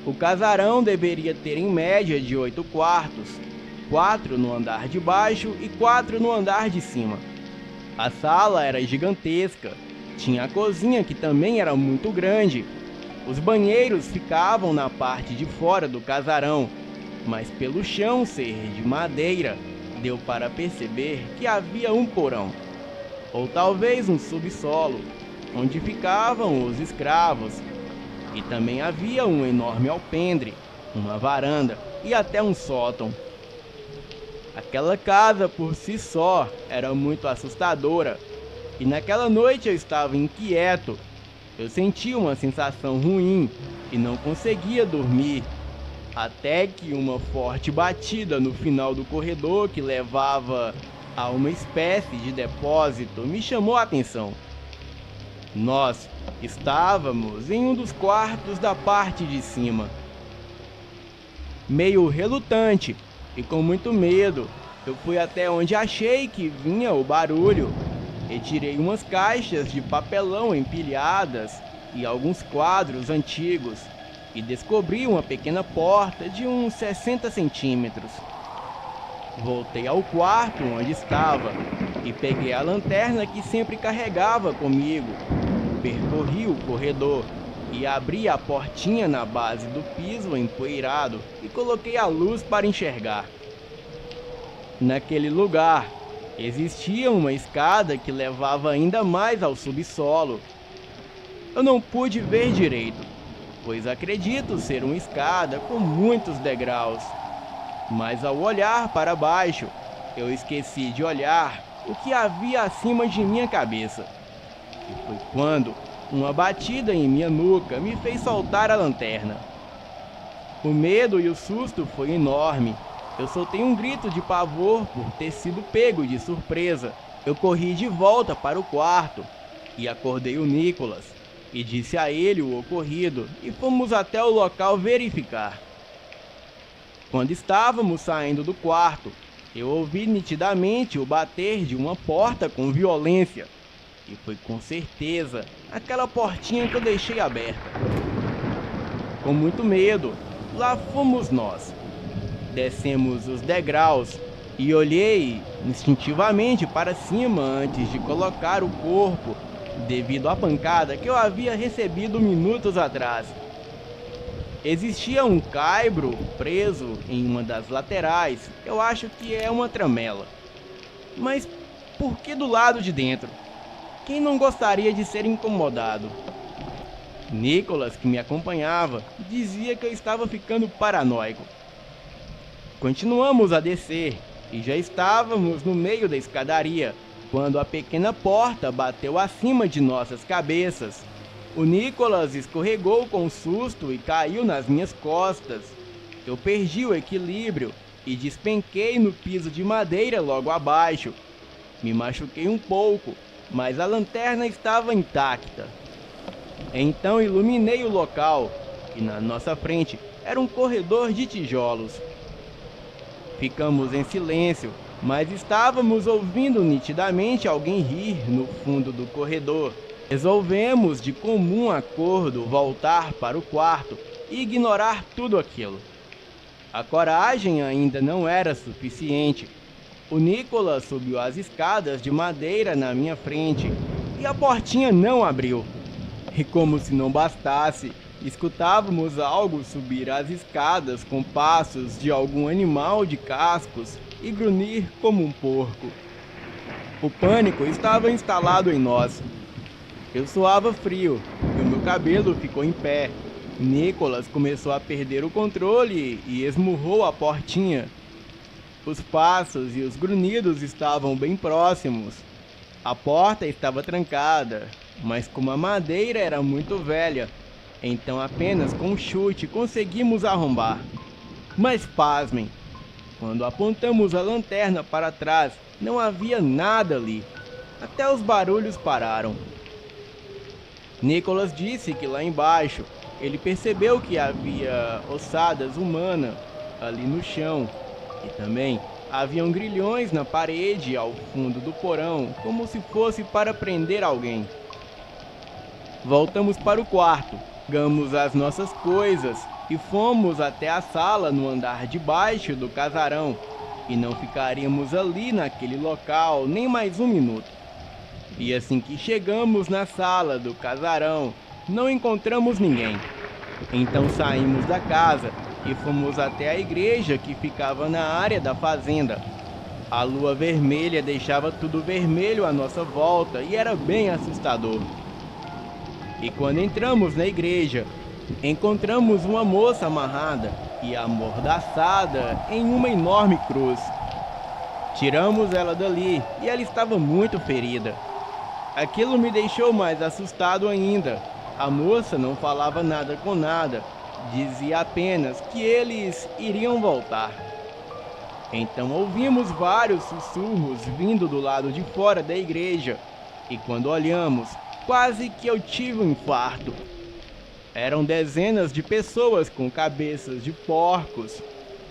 O casarão deveria ter em média de 8 quartos, 4 no andar de baixo e 4 no andar de cima. A sala era gigantesca, tinha a cozinha que também era muito grande. Os banheiros ficavam na parte de fora do casarão, mas pelo chão ser de madeira, deu para perceber que havia um porão, ou talvez um subsolo, onde ficavam os escravos. E também havia um enorme alpendre, uma varanda e até um sótão. Aquela casa por si só era muito assustadora, e naquela noite eu estava inquieto. Eu sentia uma sensação ruim e não conseguia dormir, até que uma forte batida no final do corredor que levava a uma espécie de depósito me chamou a atenção. Nós estávamos em um dos quartos da parte de cima. Meio relutante e com muito medo, eu fui até onde achei que vinha o barulho. Retirei umas caixas de papelão empilhadas e alguns quadros antigos e descobri uma pequena porta de uns 60 centímetros. Voltei ao quarto onde estava e peguei a lanterna que sempre carregava comigo. Percorri o corredor e abri a portinha na base do piso empoeirado e coloquei a luz para enxergar. Naquele lugar, existia uma escada que levava ainda mais ao subsolo. Eu não pude ver direito, pois acredito ser uma escada com muitos degraus. Mas ao olhar para baixo, eu esqueci de olhar o que havia acima de minha cabeça. E foi quando uma batida em minha nuca me fez soltar a lanterna. O medo e o susto foi enorme. Eu soltei um grito de pavor por ter sido pego de surpresa. Eu corri de volta para o quarto e acordei o Nicholas e disse a ele o ocorrido e fomos até o local verificar. Quando estávamos saindo do quarto, eu ouvi nitidamente o bater de uma porta com violência. E foi com certeza aquela portinha que eu deixei aberta. Com muito medo, lá fomos nós. Descemos os degraus e olhei instintivamente para cima antes de colocar o corpo, devido à pancada que eu havia recebido minutos atrás. Existia um caibro preso em uma das laterais, eu acho que é uma tramela. Mas por que do lado de dentro? Quem não gostaria de ser incomodado? Nicholas, que me acompanhava, dizia que eu estava ficando paranoico. Continuamos a descer e já estávamos no meio da escadaria, quando a pequena porta bateu acima de nossas cabeças. O Nicholas escorregou com susto e caiu nas minhas costas. Eu perdi o equilíbrio e despenquei no piso de madeira logo abaixo. Me machuquei um pouco, mas a lanterna estava intacta. Então iluminei o local, e na nossa frente era um corredor de tijolos. Ficamos em silêncio, mas estávamos ouvindo nitidamente alguém rir no fundo do corredor. Resolvemos de comum acordo voltar para o quarto e ignorar tudo aquilo. A coragem ainda não era suficiente. O Nicholas subiu as escadas de madeira na minha frente e a portinha não abriu. E como se não bastasse, escutávamos algo subir as escadas com passos de algum animal de cascos e grunhir como um porco. O pânico estava instalado em nós. Eu suava frio e o meu cabelo ficou em pé. Nicholas começou a perder o controle e esmurrou a portinha. Os passos e os grunhidos estavam bem próximos. A porta estava trancada, mas como a madeira era muito velha, então apenas com um chute conseguimos arrombar. Mas pasmem, quando apontamos a lanterna para trás, não havia nada ali. Até os barulhos pararam. Nicholas disse que lá embaixo ele percebeu que havia ossadas humanas ali no chão e também haviam grilhões na parede ao fundo do porão, como se fosse para prender alguém. Voltamos para o quarto, pegamos as nossas coisas e fomos até a sala no andar de baixo do casarão, e não ficaríamos ali naquele local nem mais um minuto. E assim que chegamos na sala do casarão, não encontramos ninguém. Então saímos da casa e fomos até a igreja que ficava na área da fazenda. A lua vermelha deixava tudo vermelho à nossa volta e era bem assustador. E quando entramos na igreja, encontramos uma moça amarrada e amordaçada em uma enorme cruz. Tiramos ela dali e ela estava muito ferida. Aquilo me deixou mais assustado ainda. A moça não falava nada com nada, dizia apenas que eles iriam voltar. Então ouvimos vários sussurros vindo do lado de fora da igreja, e quando olhamos, quase que eu tive um infarto. Eram dezenas de pessoas com cabeças de porcos,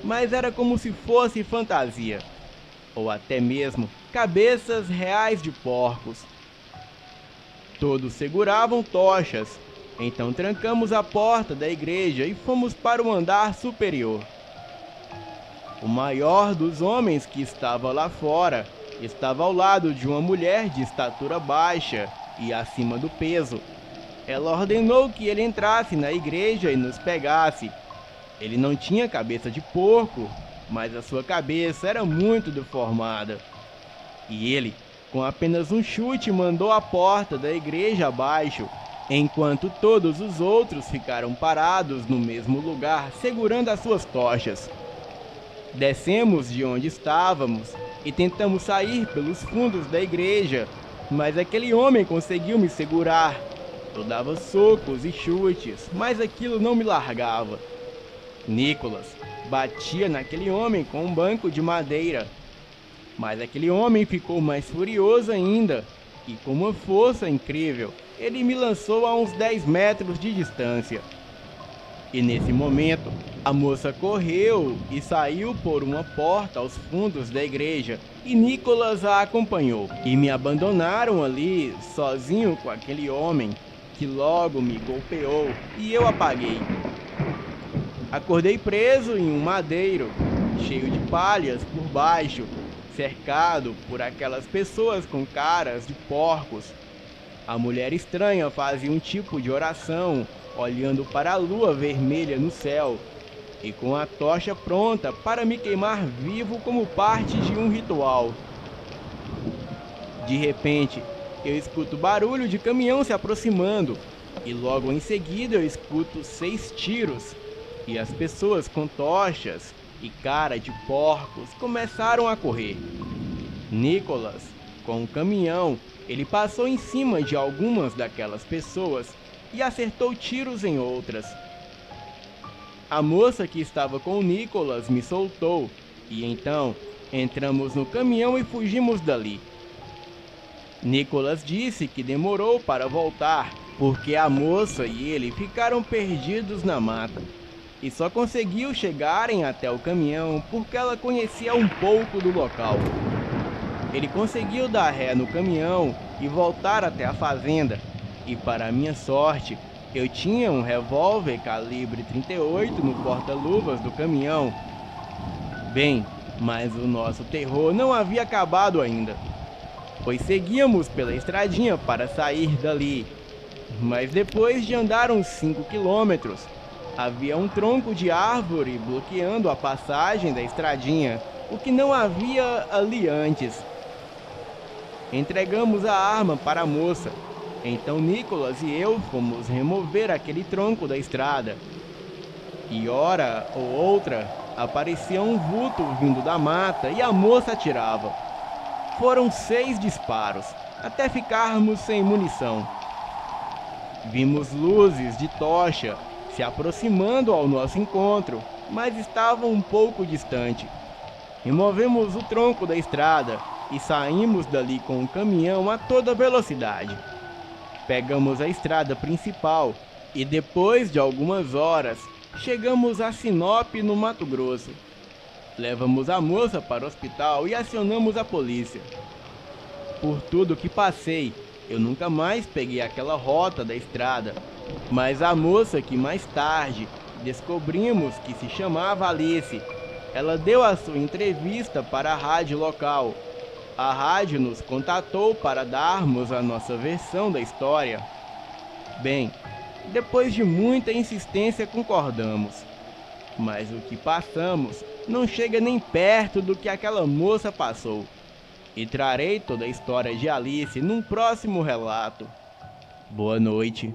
mas era como se fosse fantasia, ou até mesmo cabeças reais de porcos. Todos seguravam tochas, então trancamos a porta da igreja e fomos para o andar superior. O maior dos homens que estava lá fora estava ao lado de uma mulher de estatura baixa e acima do peso. Ela ordenou que ele entrasse na igreja e nos pegasse. Ele não tinha cabeça de porco, mas a sua cabeça era muito deformada. E ele, com apenas um chute, mandou a porta da igreja abaixo, enquanto todos os outros ficaram parados no mesmo lugar, segurando as suas tochas. Descemos de onde estávamos e tentamos sair pelos fundos da igreja, mas aquele homem conseguiu me segurar. Eu dava socos e chutes, mas aquilo não me largava. Nicholas batia naquele homem com um banco de madeira, mas aquele homem ficou mais furioso ainda, e com uma força incrível, ele me lançou a uns 10 metros de distância. E nesse momento, a moça correu e saiu por uma porta aos fundos da igreja, e Nicholas a acompanhou. E me abandonaram ali, sozinho com aquele homem, que logo me golpeou, e eu apaguei. Acordei preso em um madeiro, cheio de palhas por baixo, cercado por aquelas pessoas com caras de porcos. A mulher estranha fazia um tipo de oração, olhando para a lua vermelha no céu, e com a tocha pronta para me queimar vivo como parte de um ritual. De repente, eu escuto barulho de caminhão se aproximando, e logo em seguida eu escuto 6 tiros, e as pessoas com tochas e cara de porcos começaram a correr. Nicholas, com o caminhão, ele passou em cima de algumas daquelas pessoas e acertou tiros em outras. A moça que estava com o Nicholas me soltou, e então entramos no caminhão e fugimos dali. Nicholas disse que demorou para voltar, porque a moça e ele ficaram perdidos na mata, e só conseguiu chegarem até o caminhão porque ela conhecia um pouco do local. Ele conseguiu dar ré no caminhão e voltar até a fazenda, e para minha sorte, eu tinha um revólver calibre 38 no porta-luvas do caminhão. Bem, mas o nosso terror não havia acabado ainda, pois seguíamos pela estradinha para sair dali. Mas depois de andar uns 5 quilômetros, havia um tronco de árvore bloqueando a passagem da estradinha, o que não havia ali antes. Entregamos a arma para a moça. Então Nicholas e eu fomos remover aquele tronco da estrada. E hora ou outra, aparecia um vulto vindo da mata e a moça atirava. Foram 6 disparos, até ficarmos sem munição. Vimos luzes de tocha se aproximando ao nosso encontro, mas estavam um pouco distante. Removemos o tronco da estrada e saímos dali com o caminhão a toda velocidade. Pegamos a estrada principal e depois de algumas horas chegamos a Sinop, no Mato Grosso. Levamos a moça para o hospital e acionamos a polícia. Por tudo que passei, eu nunca mais peguei aquela rota da estrada, mas a moça que mais tarde descobrimos que se chamava Alice, ela deu a sua entrevista para a rádio local. A rádio nos contatou para darmos a nossa versão da história. Bem, depois de muita insistência concordamos, mas o que passamos não chega nem perto do que aquela moça passou. E trarei toda a história de Alice num próximo relato. Boa noite.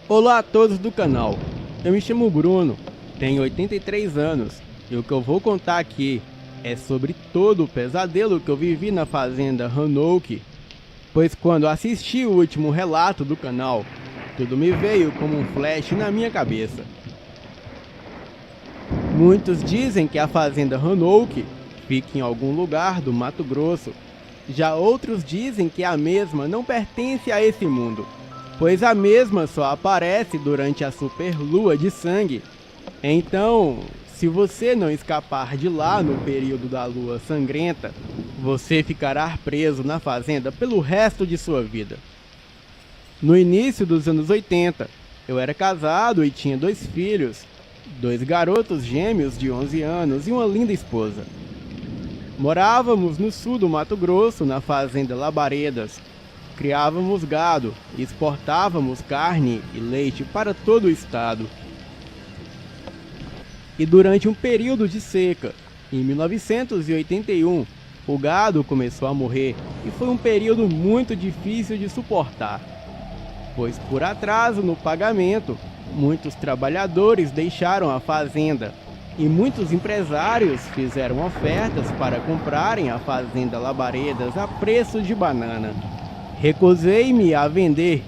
Olá a todos do canal, eu me chamo Bruno, tenho 83 anos e o que eu vou contar aqui é sobre todo o pesadelo que eu vivi na fazenda Roanoke, pois quando assisti o último relato do canal, tudo me veio como um flash na minha cabeça. Muitos dizem que a fazenda Roanoke fica em algum lugar do Mato Grosso. Já outros dizem que a mesma não pertence a esse mundo, pois a mesma só aparece durante a superlua de sangue. Então, se você não escapar de lá no período da lua sangrenta, você ficará preso na fazenda pelo resto de sua vida. No início dos anos 80, eu era casado e tinha 2 filhos, 2 garotos gêmeos de 11 anos e uma linda esposa. Morávamos no sul do Mato Grosso, na fazenda Labaredas. Criávamos gado e exportávamos carne e leite para todo o estado. E durante um período de seca, em 1981, o gado começou a morrer e foi um período muito difícil de suportar, pois por atraso no pagamento, muitos trabalhadores deixaram a fazenda e muitos empresários fizeram ofertas para comprarem a fazenda Labaredas a preço de banana. Recusei-me a vender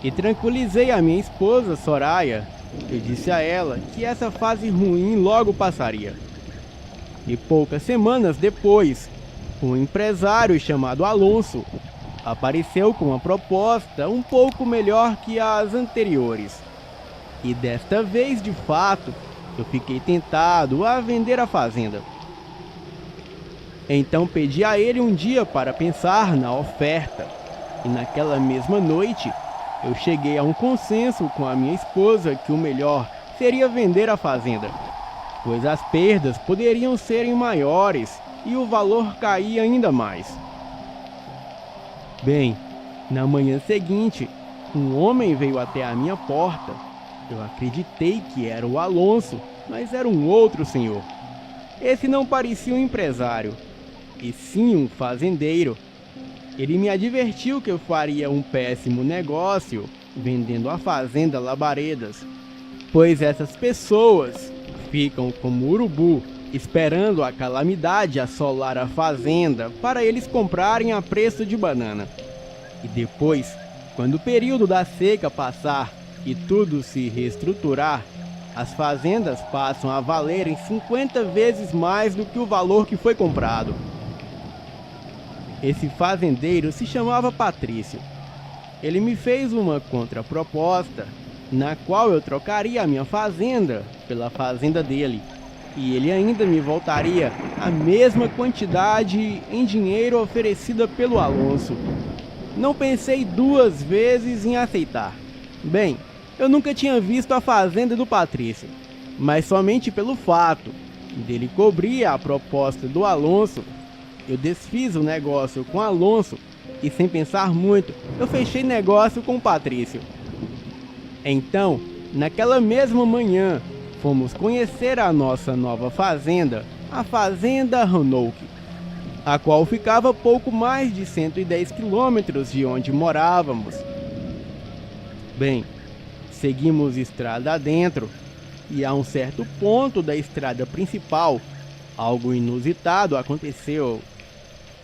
e tranquilizei a minha esposa Soraya. Eu disse a ela que essa fase ruim logo passaria. E poucas semanas depois, um empresário chamado Alonso apareceu com uma proposta um pouco melhor que as anteriores. E desta vez, de fato, eu fiquei tentado a vender a fazenda. Então pedi a ele um dia para pensar na oferta. E naquela mesma noite, eu cheguei a um consenso com a minha esposa que o melhor seria vender a fazenda, pois as perdas poderiam serem maiores e o valor cair ainda mais. Bem, na manhã seguinte, um homem veio até a minha porta. Eu acreditei que era o Alonso, mas era um outro senhor. Esse não parecia um empresário, e sim um fazendeiro. Ele me advertiu que eu faria um péssimo negócio vendendo a fazenda Labaredas, pois essas pessoas ficam como urubu, esperando a calamidade assolar a fazenda para eles comprarem a preço de banana. E depois, quando o período da seca passar e tudo se reestruturar, as fazendas passam a valerem 50 vezes mais do que o valor que foi comprado. Esse fazendeiro se chamava Patrício. Ele me fez uma contraproposta, na qual eu trocaria a minha fazenda pela fazenda dele, e ele ainda me voltaria a mesma quantidade em dinheiro oferecida pelo Alonso. Não pensei 2 vezes em aceitar. Bem, eu nunca tinha visto a fazenda do Patrício, mas somente pelo fato dele cobrir a proposta do Alonso, eu desfiz o negócio com Alonso e, sem pensar muito, eu fechei negócio com o Patrício. Então, naquela mesma manhã, fomos conhecer a nossa nova fazenda, a Fazenda Roanoke, a qual ficava pouco mais de 110 quilômetros de onde morávamos. Bem, seguimos estrada adentro e a um certo ponto da estrada principal, algo inusitado aconteceu.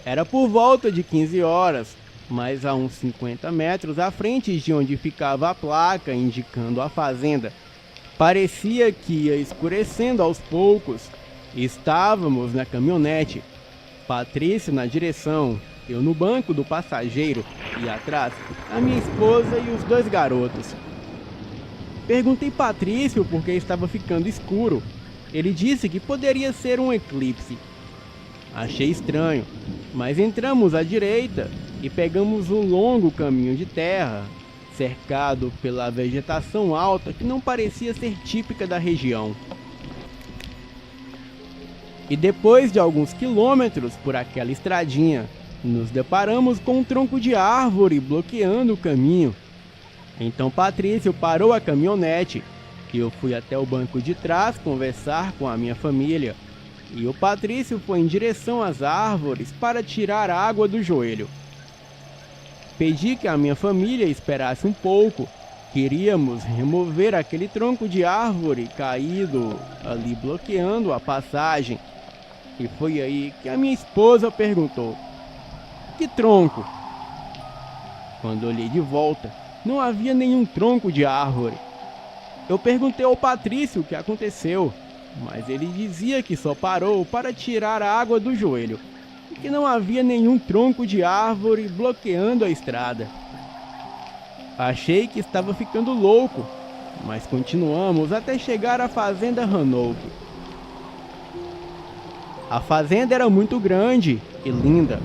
Era por volta de 15 horas, mas a uns 50 metros à frente de onde ficava a placa indicando a fazenda. Parecia que ia escurecendo aos poucos. Estávamos na caminhonete, Patrício na direção, eu no banco do passageiro e atrás a minha esposa e os 2 garotos. Perguntei Patrício por que estava ficando escuro. Ele disse que poderia ser um eclipse. Achei estranho, mas entramos à direita e pegamos um longo caminho de terra, cercado pela vegetação alta que não parecia ser típica da região. E depois de alguns quilômetros por aquela estradinha, nos deparamos com um tronco de árvore bloqueando o caminho. Então Patrício parou a caminhonete e eu fui até o banco de trás conversar com a minha família. E o Patrício foi em direção às árvores para tirar água do joelho. Pedi que a minha família esperasse um pouco. Queríamos remover aquele tronco de árvore caído ali bloqueando a passagem. E foi aí que a minha esposa perguntou: que tronco? Quando olhei de volta, não havia nenhum tronco de árvore. Eu perguntei ao Patrício o que aconteceu, mas ele dizia que só parou para tirar a água do joelho e que não havia nenhum tronco de árvore bloqueando a estrada. Achei que estava ficando louco, mas continuamos até chegar à fazenda Hanover. A fazenda era muito grande e linda.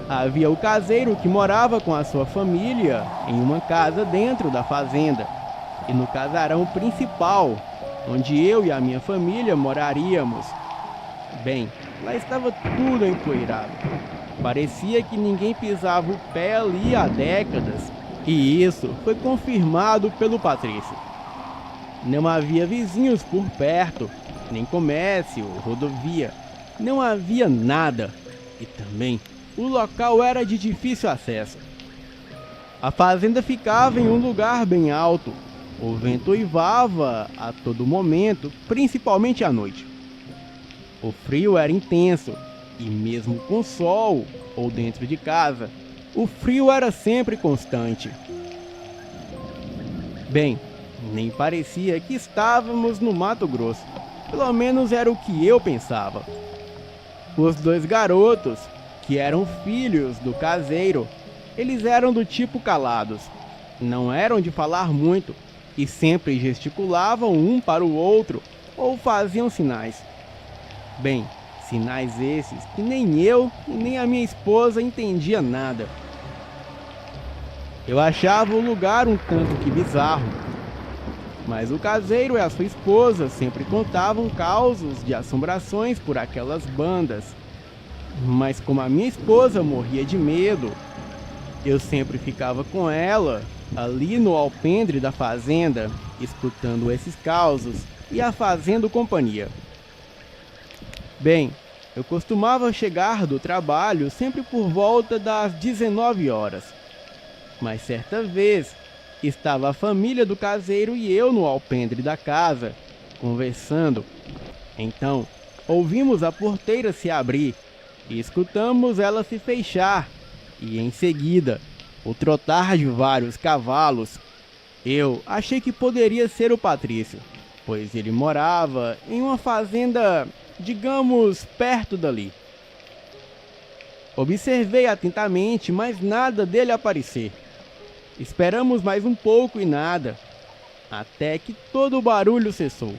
Havia o caseiro que morava com a sua família em uma casa dentro da fazenda e no casarão principal, onde eu e a minha família moraríamos. Bem, lá estava tudo empoeirado. Parecia que ninguém pisava o pé ali há décadas, e isso foi confirmado pelo Patrício. Não havia vizinhos por perto, nem comércio, rodovia. Não havia nada, e também o local era de difícil acesso. A fazenda ficava em um lugar bem alto. O vento uivava a todo momento, principalmente à noite. O frio era intenso, e mesmo com sol ou dentro de casa, o frio era sempre constante. Bem, nem parecia que estávamos no Mato Grosso. Pelo menos era o que eu pensava. Os dois garotos, que eram filhos do caseiro, eles eram do tipo calados. Não eram de falar muito e sempre gesticulavam um para o outro ou faziam sinais. Bem, sinais esses que nem eu e nem a minha esposa entendia nada. Eu achava o lugar um tanto que bizarro, mas o caseiro e a sua esposa sempre contavam causos de assombrações por aquelas bandas. Mas como a minha esposa morria de medo, eu sempre ficava com ela ali no alpendre da fazenda, escutando esses causos e a fazendo companhia. Bem, eu costumava chegar do trabalho sempre por volta das 19 horas. Mas certa vez, estava a família do caseiro e eu no alpendre da casa, conversando. Então, ouvimos a porteira se abrir e escutamos ela se fechar, e em seguida, o trotar de vários cavalos. Eu achei que poderia ser o Patrício, pois ele morava em uma fazenda, digamos, perto dali. Observei atentamente, mas nada dele aparecer. Esperamos mais um pouco e nada, até que todo o barulho cessou.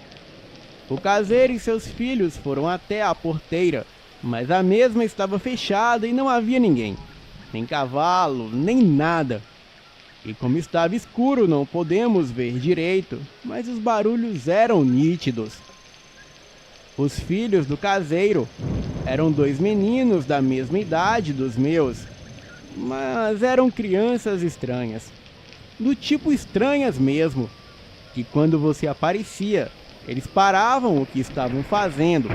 O caseiro e seus filhos foram até a porteira, mas a mesma estava fechada e não havia ninguém, nem cavalo, nem nada. E como estava escuro, não podemos ver direito, mas os barulhos eram nítidos. Os filhos do caseiro eram dois meninos da mesma idade dos meus, mas eram crianças estranhas, do tipo estranhas mesmo, que quando você aparecia, eles paravam o que estavam fazendo,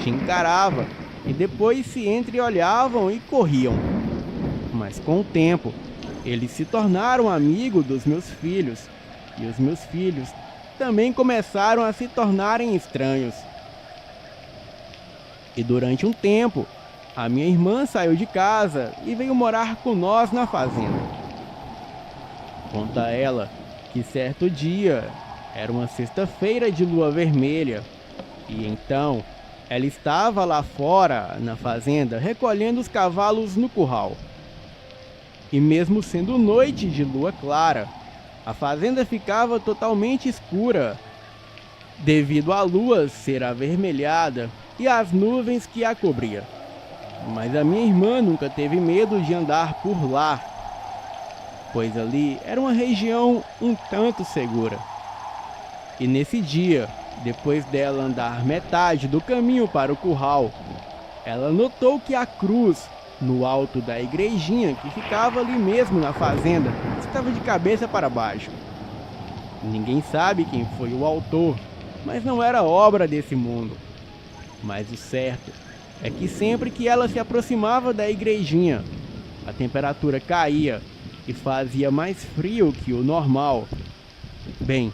te encaravam e depois se entreolhavam e corriam. Mas com o tempo, eles se tornaram amigos dos meus filhos, e os meus filhos também começaram a se tornarem estranhos. E durante um tempo, a minha irmã saiu de casa e veio morar com nós na fazenda. Conta ela que certo dia, era uma sexta-feira de lua vermelha, e então ela estava lá fora, na fazenda, recolhendo os cavalos no curral. E mesmo sendo noite de lua clara, a fazenda ficava totalmente escura, devido à lua ser avermelhada e às nuvens que a cobria. Mas a minha irmã nunca teve medo de andar por lá, pois ali era uma região um tanto segura. E nesse dia, depois dela andar metade do caminho para o curral, ela notou que a cruz, no alto da igrejinha que ficava ali mesmo na fazenda, estava de cabeça para baixo. Ninguém sabe quem foi o autor, mas não era obra desse mundo. Mas o certo é que sempre que ela se aproximava da igrejinha, a temperatura caía e fazia mais frio que o normal. Bem,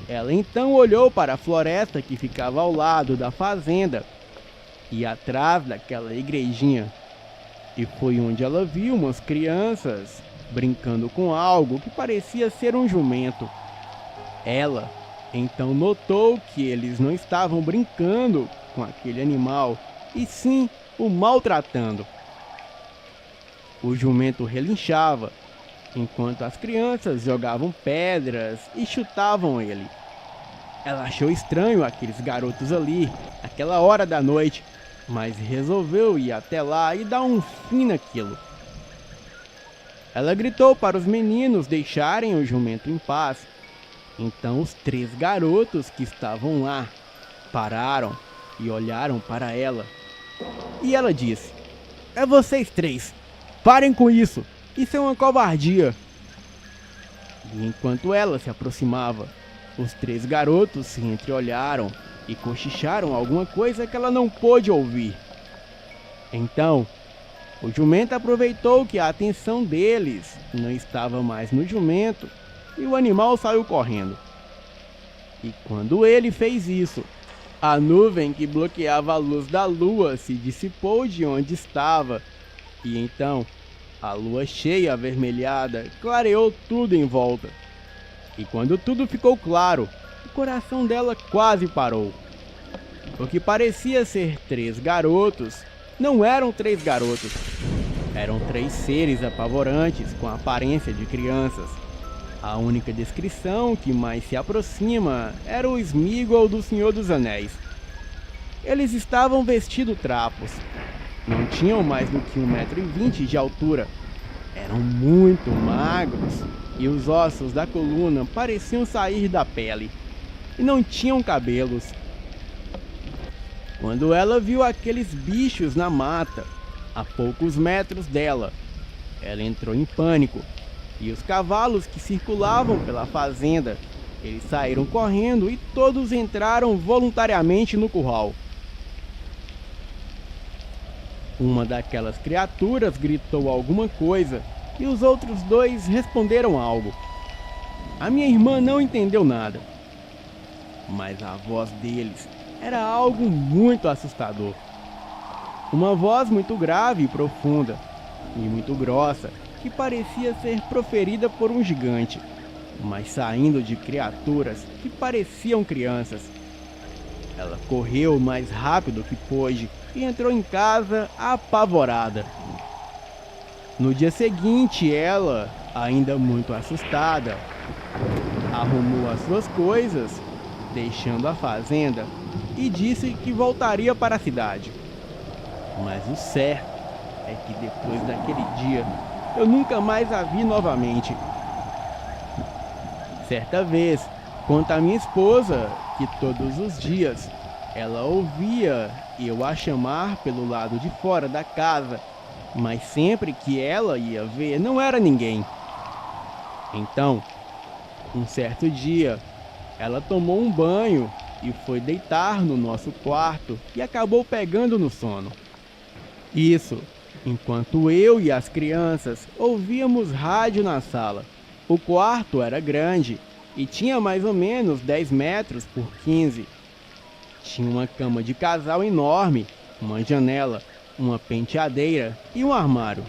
ela então olhou para a floresta que ficava ao lado da fazenda e atrás daquela igrejinha. E foi onde ela viu umas crianças brincando com algo que parecia ser um jumento. Ela então notou que eles não estavam brincando com aquele animal, e sim o maltratando. O jumento relinchava, enquanto as crianças jogavam pedras e chutavam ele. Ela achou estranho aqueles garotos ali, naquela hora da noite, mas resolveu ir até lá e dar um fim naquilo. Ela gritou para os meninos deixarem o jumento em paz. Então os 3 garotos que estavam lá pararam e olharam para ela. E ela disse: "É vocês 3, parem com isso, isso é uma covardia." E enquanto ela se aproximava, os 3 garotos se entreolharam e cochicharam alguma coisa que ela não pôde ouvir. Então, o jumento aproveitou que a atenção deles não estava mais no jumento e o animal saiu correndo. E quando ele fez isso, a nuvem que bloqueava a luz da lua se dissipou de onde estava, e então a lua cheia avermelhada clareou tudo em volta. E quando tudo ficou claro, o coração dela quase parou. O que parecia ser 3 garotos, não eram 3 garotos. Eram 3 seres apavorantes com a aparência de crianças. A única descrição que mais se aproxima era o Sméagol do Senhor dos Anéis. Eles estavam vestidos trapos. Não tinham mais do que 1,20 m de altura. Eram muito magros e os ossos da coluna pareciam sair da pele. E não tinham cabelos. Quando ela viu aqueles bichos na mata, a poucos metros dela, ela entrou em pânico. E os cavalos que circulavam pela fazenda, eles saíram correndo e todos entraram voluntariamente no curral. Uma daquelas criaturas gritou alguma coisa e os outros 2 responderam algo. A minha irmã não entendeu nada, mas a voz deles era algo muito assustador. Uma voz muito grave e profunda, e muito grossa, que parecia ser proferida por um gigante, mas saindo de criaturas que pareciam crianças. Ela correu o mais rápido que pôde e entrou em casa apavorada. No dia seguinte, ela, ainda muito assustada, arrumou as suas coisas, deixando a fazenda, e disse que voltaria para a cidade. Mas o certo é que depois daquele dia, eu nunca mais a vi novamente. Certa vez, conta a minha esposa que todos os dias ela ouvia eu a chamar pelo lado de fora da casa, mas sempre que ela ia ver, não era ninguém. Então, um certo dia, ela tomou um banho e foi deitar no nosso quarto e acabou pegando no sono. Isso enquanto eu e as crianças ouvíamos rádio na sala. O quarto era grande e tinha mais ou menos 10 metros por 15. Tinha uma cama de casal enorme, uma janela, uma penteadeira e um armário.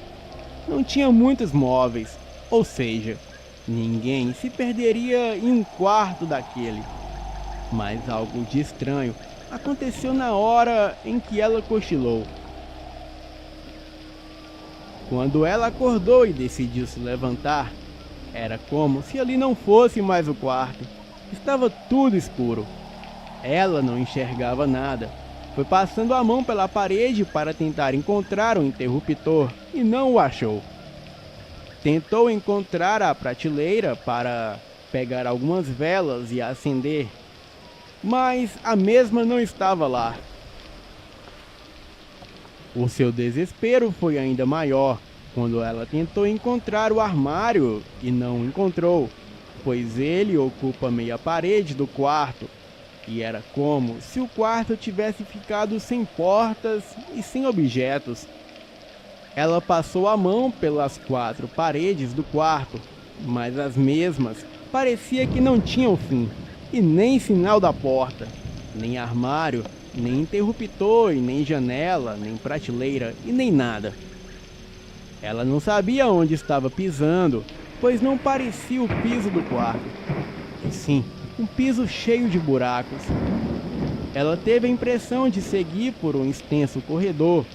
Não tinha muitos móveis, ou seja, ninguém se perderia em um quarto daquele. Mas algo de estranho aconteceu na hora em que ela cochilou. Quando ela acordou e decidiu se levantar, era como se ali não fosse mais o quarto. Estava tudo escuro. Ela não enxergava nada. Foi passando a mão pela parede para tentar encontrar o interruptor e não o achou. Tentou encontrar a prateleira para pegar algumas velas e acender, mas a mesma não estava lá. O seu desespero foi ainda maior quando ela tentou encontrar o armário e não encontrou, pois ele ocupa meia parede do quarto, e era como se o quarto tivesse ficado sem portas e sem objetos. Ela passou a mão pelas 4 paredes do quarto, mas as mesmas parecia que não tinham fim, e nem sinal da porta, nem armário, nem interruptor, e nem janela, nem prateleira e nem nada. Ela não sabia onde estava pisando, pois não parecia o piso do quarto, e sim um piso cheio de buracos. Ela teve a impressão de seguir por um extenso corredor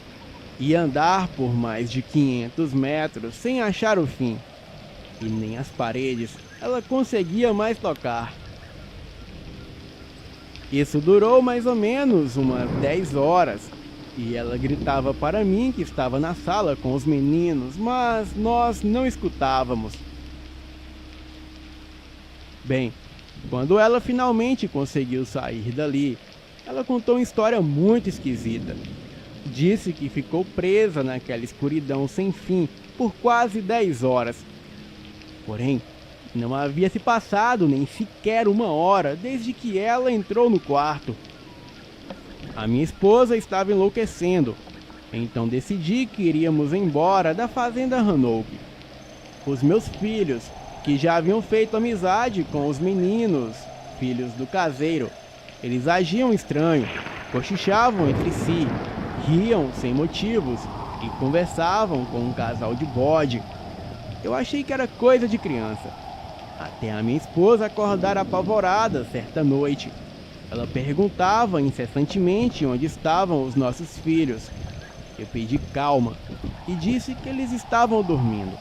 e andar por mais de 500 metros sem achar o fim, e nem as paredes ela conseguia mais tocar. Isso durou mais ou menos umas 10 horas, e ela gritava para mim que estava na sala com os meninos, mas nós não escutávamos. Bem, quando ela finalmente conseguiu sair dali, ela contou uma história muito esquisita. Disse que ficou presa naquela escuridão sem fim por quase 10 horas. Porém, não havia se passado nem sequer uma hora desde que ela entrou no quarto. A minha esposa estava enlouquecendo, então decidi que iríamos embora da fazenda Hanouk. Os meus filhos, que já haviam feito amizade com os meninos, filhos do caseiro, eles agiam estranho, cochichavam entre si, riam sem motivos e conversavam com um casal de bode. Eu achei que era coisa de criança, até a minha esposa acordar apavorada certa noite. Ela perguntava incessantemente onde estavam os nossos filhos. Eu pedi calma e disse que eles estavam dormindo.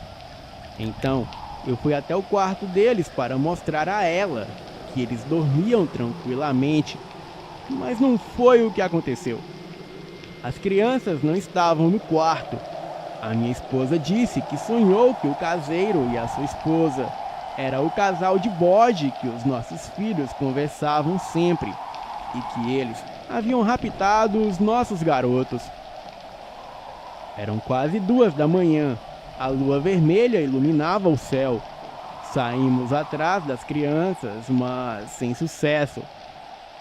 Então, eu fui até o quarto deles para mostrar a ela que eles dormiam tranquilamente, mas não foi o que aconteceu. As crianças não estavam no quarto. A minha esposa disse que sonhou que o caseiro e a sua esposa era o casal de bode que os nossos filhos conversavam sempre, e que eles haviam raptado os nossos garotos. Eram quase 2 da manhã, a lua vermelha iluminava o céu. Saímos atrás das crianças, mas sem sucesso.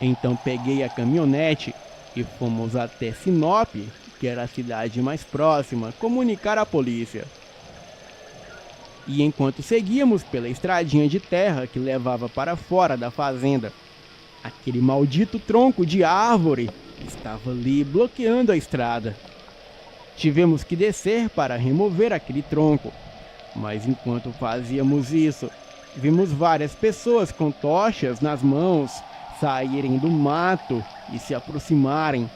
Então peguei a caminhonete e fomos até Sinop, que era a cidade mais próxima, comunicar à polícia. E enquanto seguíamos pela estradinha de terra que levava para fora da fazenda, aquele maldito tronco de árvore estava ali bloqueando a estrada. Tivemos que descer para remover aquele tronco, mas enquanto fazíamos isso, vimos várias pessoas com tochas nas mãos saírem do mato e se aproximarem.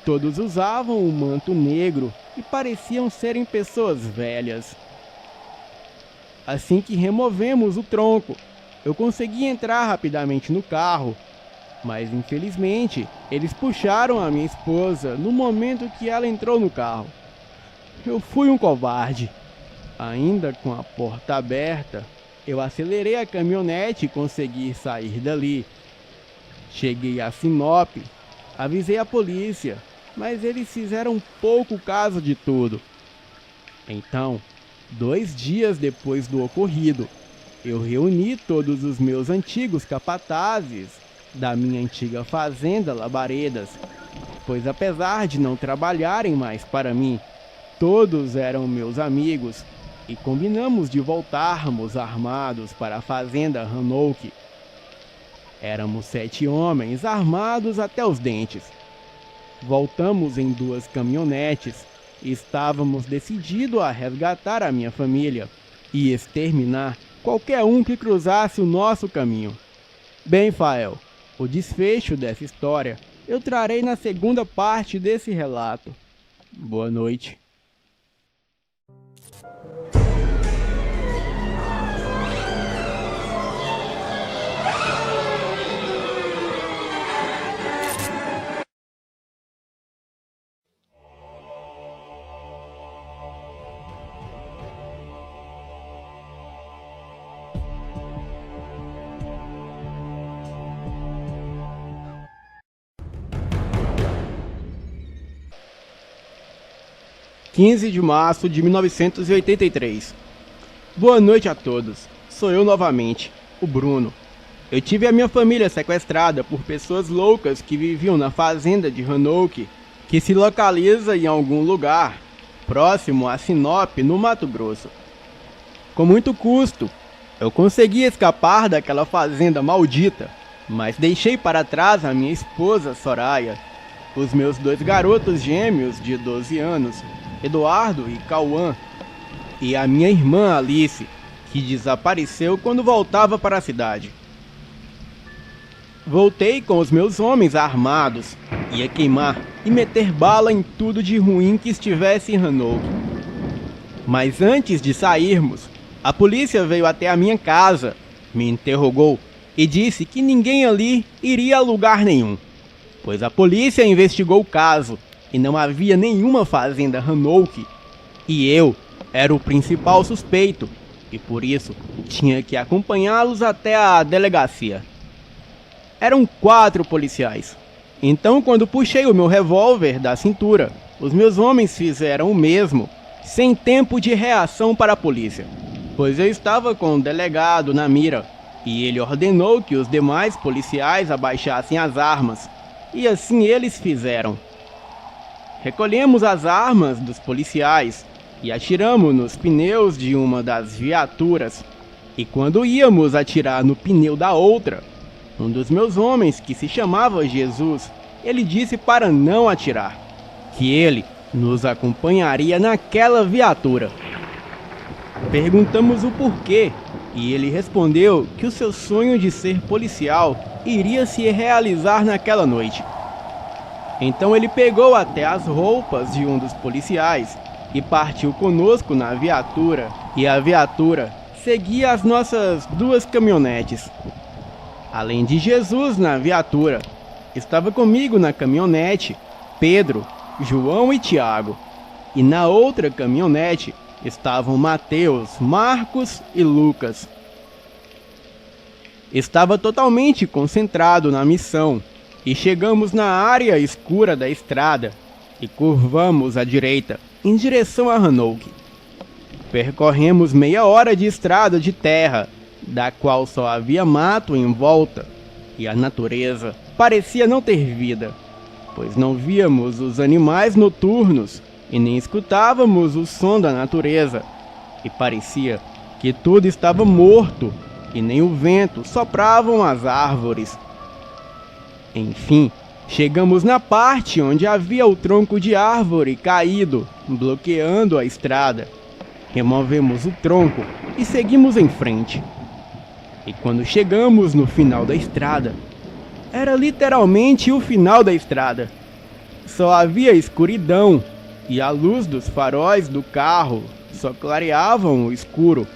Todos usavam um manto negro e pareciam serem pessoas velhas. Assim que removemos o tronco, eu consegui entrar rapidamente no carro, mas infelizmente eles puxaram a minha esposa no momento que ela entrou no carro. Eu fui um covarde. Ainda com a porta aberta, eu acelerei a caminhonete e consegui sair dali. Cheguei a Sinop, avisei a polícia, mas eles fizeram pouco caso de tudo. Então, 2 dias depois do ocorrido, eu reuni todos os meus antigos capatazes da minha antiga fazenda Labaredas, pois apesar de não trabalharem mais para mim, todos eram meus amigos e combinamos de voltarmos armados para a fazenda Hanouk. Éramos 7 homens armados até os dentes. Voltamos em 2 caminhonetes e estávamos decididos a resgatar a minha família e exterminar qualquer um que cruzasse o nosso caminho. Bem, Fael, o desfecho dessa história eu trarei na segunda parte desse relato. Boa noite. (15 de março de 1983). Boa noite a todos. Sou eu novamente, o Bruno. Eu tive a minha família sequestrada por pessoas loucas que viviam na fazenda de Hanouk, que se localiza em algum lugar próximo a Sinop, no Mato Grosso. Com muito custo, eu consegui escapar daquela fazenda maldita, mas deixei para trás a minha esposa Soraya os meus 2 garotos gêmeos de 12 anos, Eduardo e Cauã, e a minha irmã Alice, que desapareceu quando voltava para a cidade. Voltei com os meus homens armados, ia queimar e meter bala em tudo de ruim que estivesse em Roanoke. Mas antes de sairmos, a polícia veio até a minha casa, me interrogou e disse que ninguém ali iria a lugar nenhum, pois a polícia investigou o caso e não havia nenhuma fazenda Roanoke, e eu era o principal suspeito, e por isso tinha que acompanhá-los até a delegacia. Eram 4 policiais. Então, quando puxei o meu revólver da cintura, os meus homens fizeram o mesmo, sem tempo de reação para a polícia, pois eu estava com o delegado na mira, e ele ordenou que os demais policiais abaixassem as armas, e assim eles fizeram. Recolhemos as armas dos policiais e atiramos nos pneus de uma das viaturas, e quando íamos atirar no pneu da outra, um dos meus homens, que se chamava Jesus, ele disse para não atirar, que ele nos acompanharia naquela viatura. Perguntamos o porquê, e ele respondeu que o seu sonho de ser policial iria se realizar naquela noite. Então ele pegou até as roupas de um dos policiais e partiu conosco na viatura, e a viatura seguia as nossas 2 caminhonetes. Além de Jesus na viatura, estava comigo na caminhonete Pedro, João e Tiago, e na outra caminhonete estavam Mateus, Marcos e Lucas. Estava totalmente concentrado na missão, e chegamos na área escura da estrada e curvamos à direita, em direção a Roanoke. Percorremos meia hora de estrada de terra, da qual só havia mato em volta, e a natureza parecia não ter vida, pois não víamos os animais noturnos e nem escutávamos o som da natureza, e parecia que tudo estava morto e nem o vento sopravam as árvores. Enfim, chegamos na parte onde havia o tronco de árvore caído, bloqueando a estrada. Removemos o tronco e seguimos em frente. E quando chegamos no final da estrada, era literalmente o final da estrada. Só havia escuridão, e a luz dos faróis do carro só clareavam o escuro,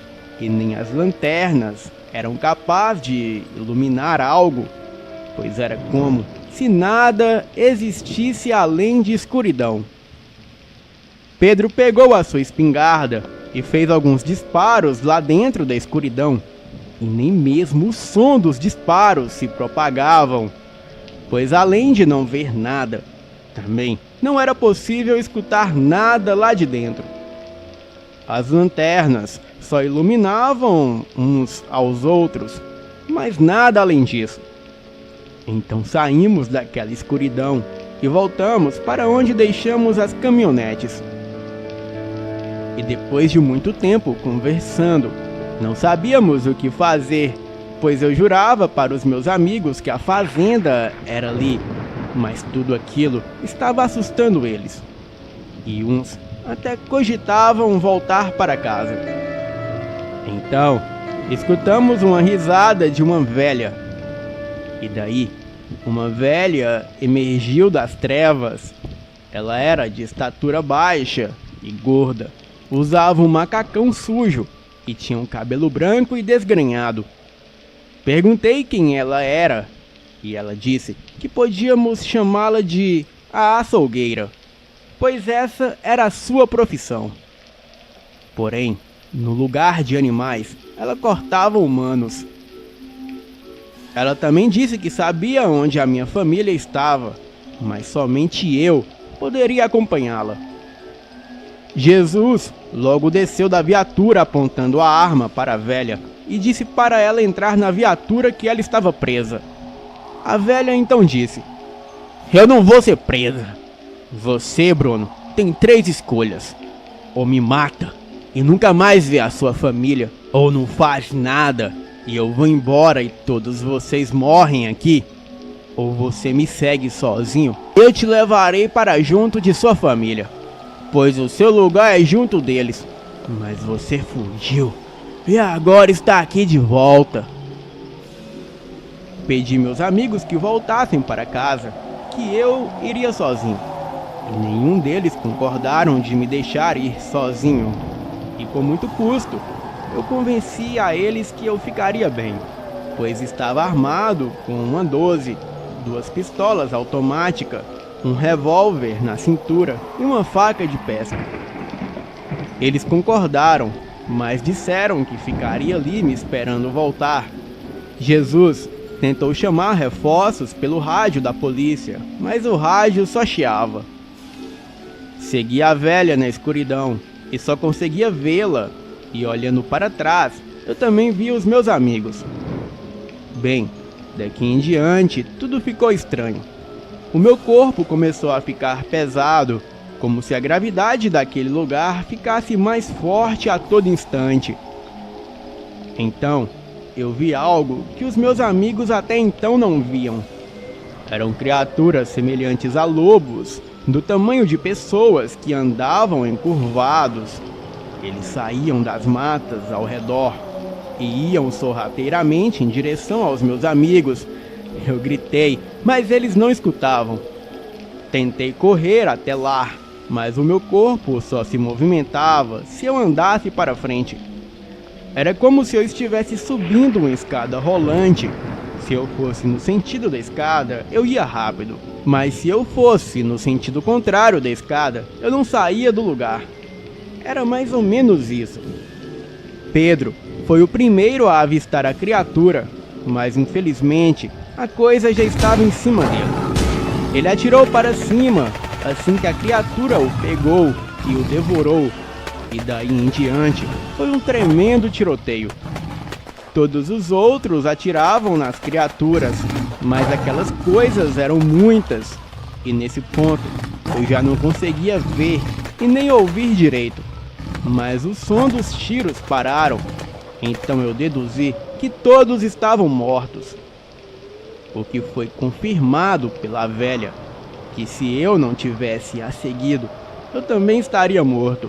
e nem as lanternas eram capazes de iluminar algo, pois era como se nada existisse além de escuridão. Pedro pegou a sua espingarda e fez alguns disparos lá dentro da escuridão, e nem mesmo o som dos disparos se propagavam, pois além de não ver nada, também não era possível escutar nada lá de dentro. As lanternas só iluminavam uns aos outros, mas nada além disso. Então saímos daquela escuridão e voltamos para onde deixamos as caminhonetes. E depois de muito tempo conversando, não sabíamos o que fazer, pois eu jurava para os meus amigos que a fazenda era ali, mas tudo aquilo estava assustando eles. E uns até cogitavam voltar para casa. Então, escutamos uma risada de uma velha. E daí, uma velha emergiu das trevas. Ela era de estatura baixa e gorda, usava um macacão sujo e tinha um cabelo branco e desgrenhado. Perguntei quem ela era, e ela disse que podíamos chamá-la de a açougueira, pois essa era a sua profissão. Porém, no lugar de animais, ela cortava humanos. Ela também disse que sabia onde a minha família estava, mas somente eu poderia acompanhá-la. Jesus logo desceu da viatura apontando a arma para a velha e disse para ela entrar na viatura que ela estava presa. A velha então disse: "Eu não vou ser presa. Você, Bruno, tem 3 escolhas. Ou me mata e nunca mais vê a sua família, ou não faz nada e eu vou embora e todos vocês morrem aqui. ou você me segue sozinho, eu te levarei para junto de sua família, pois o seu lugar é junto deles. Mas você fugiu e agora está aqui de volta. Pedi meus amigos que voltassem para casa, que eu iria sozinho. E nenhum deles concordaram de me deixar ir sozinho. E com muito custo, eu convenci a eles que eu ficaria bem, pois estava armado com uma 12, 2 pistolas automáticas, um revólver na cintura e uma faca de pesca. Eles concordaram, mas disseram que ficaria ali me esperando voltar. Jesus tentou chamar reforços pelo rádio da polícia, mas o rádio só chiava. Segui a velha na escuridão e só conseguia vê-la, e olhando para trás, eu também vi os meus amigos. Bem, daqui em diante, tudo ficou estranho. O meu corpo começou a ficar pesado, como se a gravidade daquele lugar ficasse mais forte a todo instante. Então, eu vi algo que os meus amigos até então não viam. Eram criaturas semelhantes a lobos, do tamanho de pessoas que andavam encurvados. Eles saíam das matas ao redor e iam sorrateiramente em direção aos meus amigos. Eu gritei, mas eles não escutavam. Tentei correr até lá, mas o meu corpo só se movimentava se eu andasse para frente. Era como se eu estivesse subindo uma escada rolante. Se eu fosse no sentido da escada, eu ia rápido. Mas se eu fosse no sentido contrário da escada, eu não saía do lugar. Era mais ou menos isso. Pedro foi o primeiro a avistar a criatura, mas infelizmente a coisa já estava em cima dele. Ele atirou para cima assim que a criatura o pegou e o devorou. E daí em diante, foi um tremendo tiroteio. Todos os outros atiravam nas criaturas, mas aquelas coisas eram muitas. E nesse ponto, eu já não conseguia ver e nem ouvir direito. Mas o som dos tiros pararam, então eu deduzi que todos estavam mortos. O que foi confirmado pela velha, que se eu não tivesse a seguido, eu também estaria morto.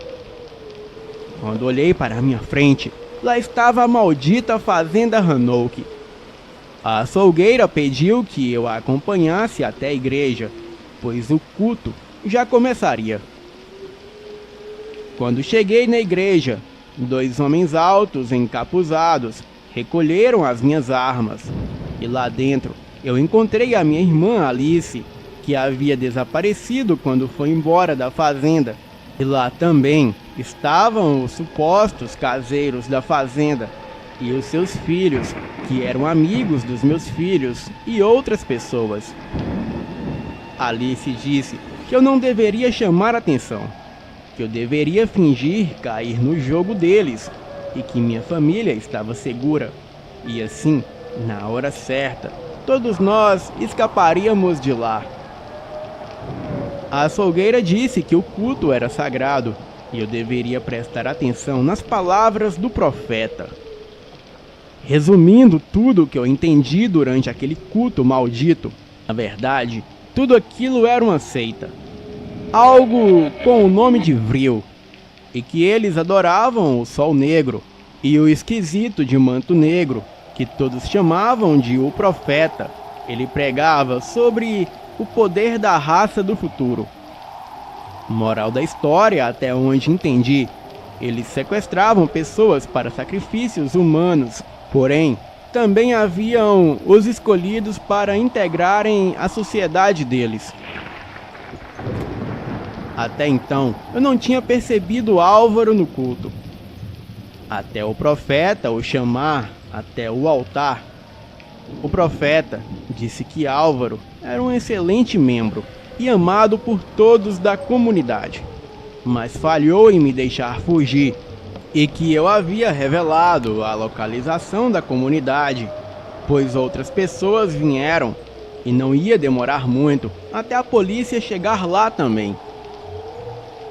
Quando olhei para a minha frente, lá estava a maldita fazenda Hanouk. A açougueira pediu que eu a acompanhasse até a igreja, pois o culto já começaria. Quando cheguei na igreja, 2 homens altos encapuzados recolheram as minhas armas, e lá dentro eu encontrei a minha irmã Alice, que havia desaparecido quando foi embora da fazenda. E lá também estavam os supostos caseiros da fazenda e os seus filhos, que eram amigos dos meus filhos e outras pessoas. Alice disse que eu não deveria chamar atenção, que eu deveria fingir cair no jogo deles e que minha família estava segura. E assim, na hora certa, todos nós escaparíamos de lá. A açougueira disse que o culto era sagrado e eu deveria prestar atenção nas palavras do profeta. Resumindo tudo o que eu entendi durante aquele culto maldito, na verdade, tudo aquilo era uma seita. Algo com o nome de Vril, e que eles adoravam o sol negro e o esquisito de manto negro, que todos chamavam de o profeta. Ele pregava sobre o poder da raça do futuro. Moral da história, até onde entendi, eles sequestravam pessoas para sacrifícios humanos, porém, também haviam os escolhidos para integrarem a sociedade deles. Até então, eu não tinha percebido Álvaro no culto, até o profeta o chamar até o altar. O profeta disse que Álvaro era um excelente membro e amado por todos da comunidade, mas falhou em me deixar fugir e que eu havia revelado a localização da comunidade, pois outras pessoas vieram e não ia demorar muito até a polícia chegar lá também.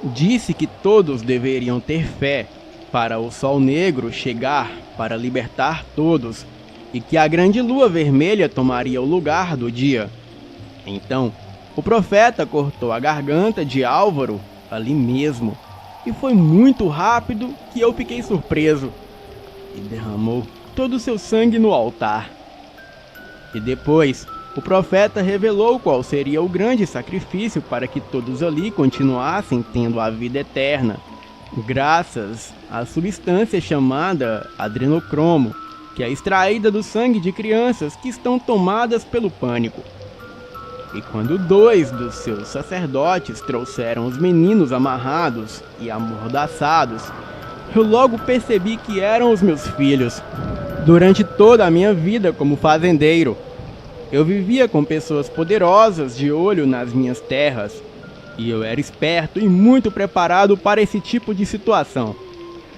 Disse que todos deveriam ter fé para o sol negro chegar para libertar todos, e que a grande lua vermelha tomaria o lugar do dia, Então, o profeta cortou a garganta de Álvaro ali mesmo, e foi muito rápido que eu fiquei surpreso, e derramou todo o seu sangue no altar. E depois, o profeta revelou qual seria o grande sacrifício para que todos ali continuassem tendo a vida eterna, graças à substância chamada adrenocromo, que é extraída do sangue de crianças que estão tomadas pelo pânico. E quando 2 dos seus sacerdotes trouxeram os meninos amarrados e amordaçados, eu logo percebi que eram os meus filhos. Durante toda a minha vida como fazendeiro, eu vivia com pessoas poderosas de olho nas minhas terras, e eu era esperto e muito preparado para esse tipo de situação.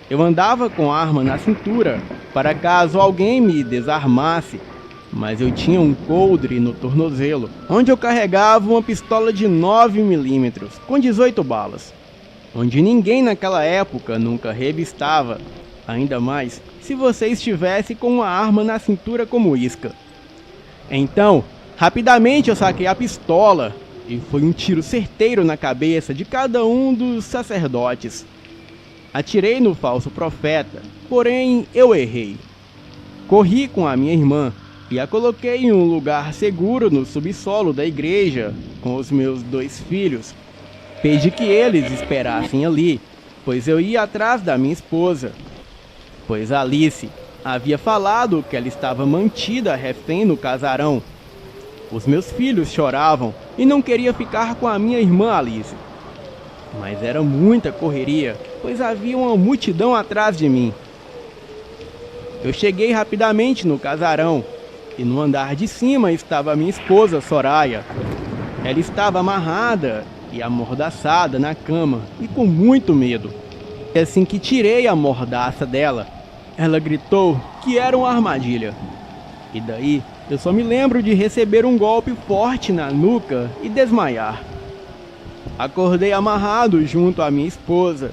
Eu andava com arma na cintura, para caso alguém me desarmasse, mas eu tinha um coldre no tornozelo, onde eu carregava uma pistola de 9mm, com 18 balas, onde ninguém naquela época nunca revistava, ainda mais se você estivesse com uma arma na cintura como isca. Então, rapidamente eu saquei a pistola, e foi um tiro certeiro na cabeça de cada um dos sacerdotes. Atirei no falso profeta, porém eu errei. Corri com a minha irmã e a coloquei em um lugar seguro no subsolo da igreja com os meus 2 filhos. Pedi que eles esperassem ali, pois eu ia atrás da minha esposa, pois Alice havia falado que ela estava mantida refém no casarão. Os meus filhos choravam e não queria ficar com a minha irmã Alice. Mas era muita correria, pois havia uma multidão atrás de mim. Eu cheguei rapidamente no casarão, e no andar de cima estava minha esposa Soraya. Ela estava amarrada e amordaçada na cama e com muito medo. E assim que tirei a mordaça dela, ela gritou que era uma armadilha. E daí eu só me lembro de receber um golpe forte na nuca e desmaiar. Acordei amarrado junto à minha esposa.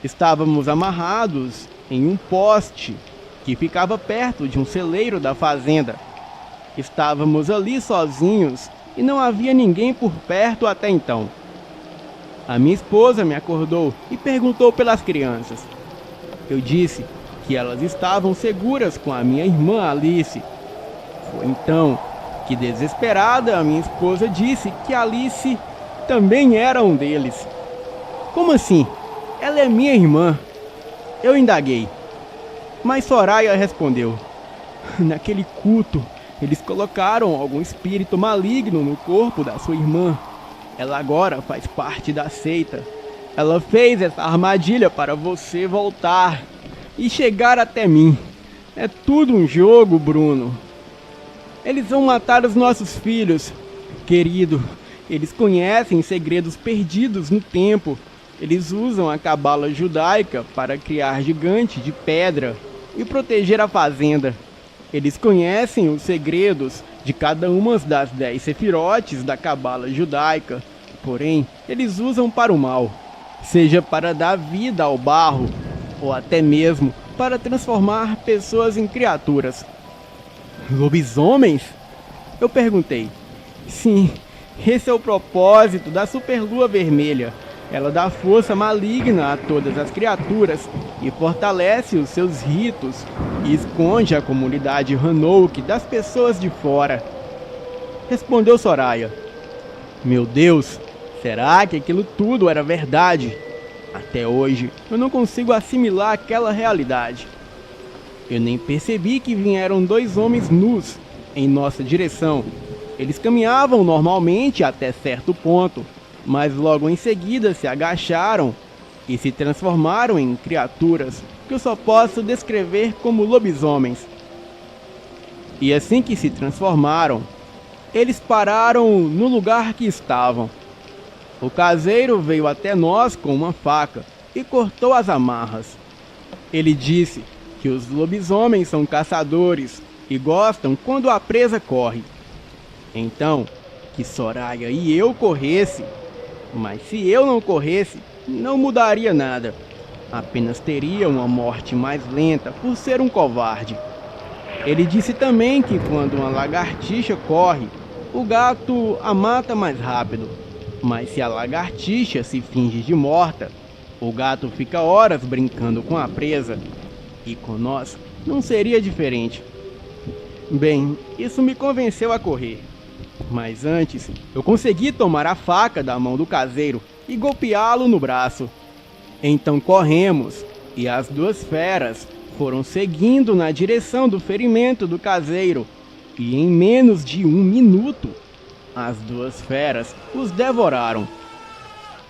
Estávamos amarrados em um poste que ficava perto de um celeiro da fazenda. Estávamos ali sozinhos e não havia ninguém por perto até então. A minha esposa me acordou e perguntou pelas crianças. Eu disse que elas estavam seguras com a minha irmã Alice. Foi então que, desesperada, a minha esposa disse que Alice também era um deles. Como assim? Ela é minha irmã. Eu indaguei. Mas Soraya respondeu. Naquele culto, eles colocaram algum espírito maligno no corpo da sua irmã. Ela agora faz parte da seita. Ela fez essa armadilha para você voltar e chegar até mim. É tudo um jogo, Bruno. Eles vão matar os nossos filhos. Querido, eles conhecem segredos perdidos no tempo. Eles usam a cabala judaica para criar gigantes de pedra e proteger a fazenda. Eles conhecem os segredos de cada uma das 10 sefirotes da cabala judaica. Porém, eles usam para o mal, seja para dar vida ao barro, ou até mesmo para transformar pessoas em criaturas. Lobisomens? Eu perguntei. Sim, esse é o propósito da Superlua Vermelha. Ela dá força maligna a todas as criaturas e fortalece os seus ritos e esconde a comunidade Hanouk das pessoas de fora. Respondeu Soraya. Meu Deus, será que aquilo tudo era verdade? Até hoje, eu não consigo assimilar aquela realidade. Eu nem percebi que vieram 2 homens nus em nossa direção. Eles caminhavam normalmente até certo ponto, mas logo em seguida se agacharam e se transformaram em criaturas que eu só posso descrever como lobisomens. E assim que se transformaram, eles pararam no lugar que estavam. O caseiro veio até nós com uma faca e cortou as amarras. Ele disse que os lobisomens são caçadores e gostam quando a presa corre. Então, que Soraya e eu corresse, mas se eu não corresse, não mudaria nada. Apenas teria uma morte mais lenta por ser um covarde. Ele disse também que quando uma lagartixa corre, o gato a mata mais rápido, mas se a lagartixa se finge de morta, o gato fica horas brincando com a presa, e com nós não seria diferente. Bem, isso me convenceu a correr. Mas antes, eu consegui tomar a faca da mão do caseiro e golpeá-lo no braço. Então corremos, e as duas feras foram seguindo na direção do ferimento do caseiro, e em menos de 1 minuto, as duas feras os devoraram.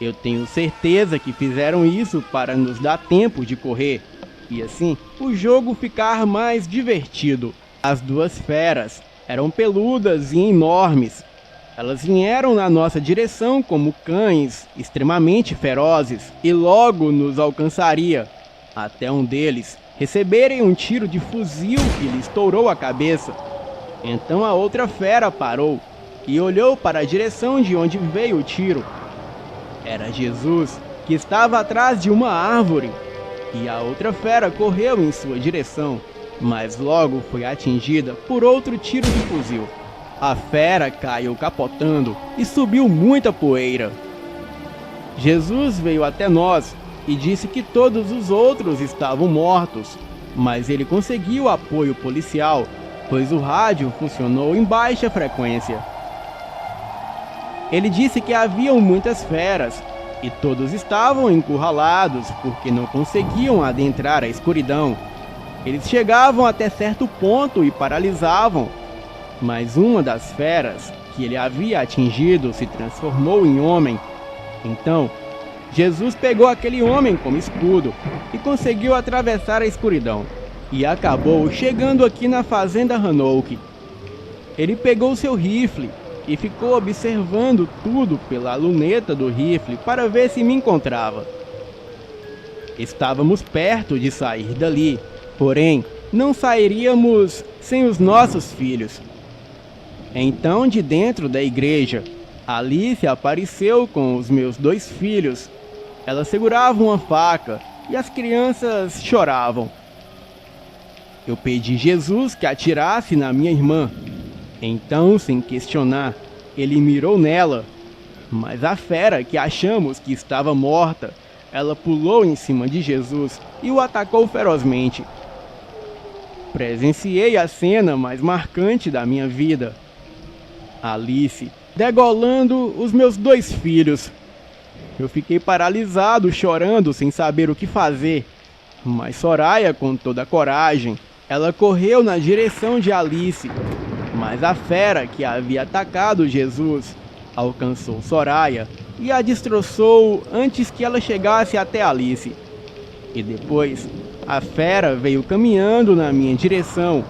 Eu tenho certeza que fizeram isso para nos dar tempo de correr, e assim o jogo ficar mais divertido. As duas feras eram peludas e enormes. Elas vieram na nossa direção como cães extremamente ferozes e logo nos alcançaria, até um deles receberem um tiro de fuzil que lhe estourou a cabeça. Então a outra fera parou e olhou para a direção de onde veio o tiro. Era Jesus, que estava atrás de uma árvore, e a outra fera correu em sua direção, mas logo foi atingida por outro tiro de fuzil. A fera caiu capotando e subiu muita poeira. Jesus veio até nós e disse que todos os outros estavam mortos, mas ele conseguiu apoio policial, pois o rádio funcionou em baixa frequência. Ele disse que haviam muitas feras e todos estavam encurralados porque não conseguiam adentrar a escuridão. Eles chegavam até certo ponto e paralisavam, mas uma das feras que ele havia atingido se transformou em homem. Então, Jesus pegou aquele homem como escudo e conseguiu atravessar a escuridão, e acabou chegando aqui na fazenda Hanouk. Ele pegou seu rifle e ficou observando tudo pela luneta do rifle para ver se me encontrava. Estávamos perto de sair dali, porém não sairíamos sem os nossos filhos. Então, de dentro da igreja, Alice apareceu com os meus 2 filhos. Ela segurava uma faca e as crianças choravam. Eu pedi Jesus que atirasse na minha irmã. Então, sem questionar, ele mirou nela. Mas a fera, que achamos que estava morta, ela pulou em cima de Jesus e o atacou ferozmente. Presenciei a cena mais marcante da minha vida. Alice degolando os meus 2 filhos. Eu fiquei paralisado, chorando, sem saber o que fazer. Mas Soraya, com toda a coragem, ela correu na direção de Alice. Mas a fera que havia atacado Jesus alcançou Soraya e a destroçou antes que ela chegasse até Alice. E depois, a fera veio caminhando na minha direção,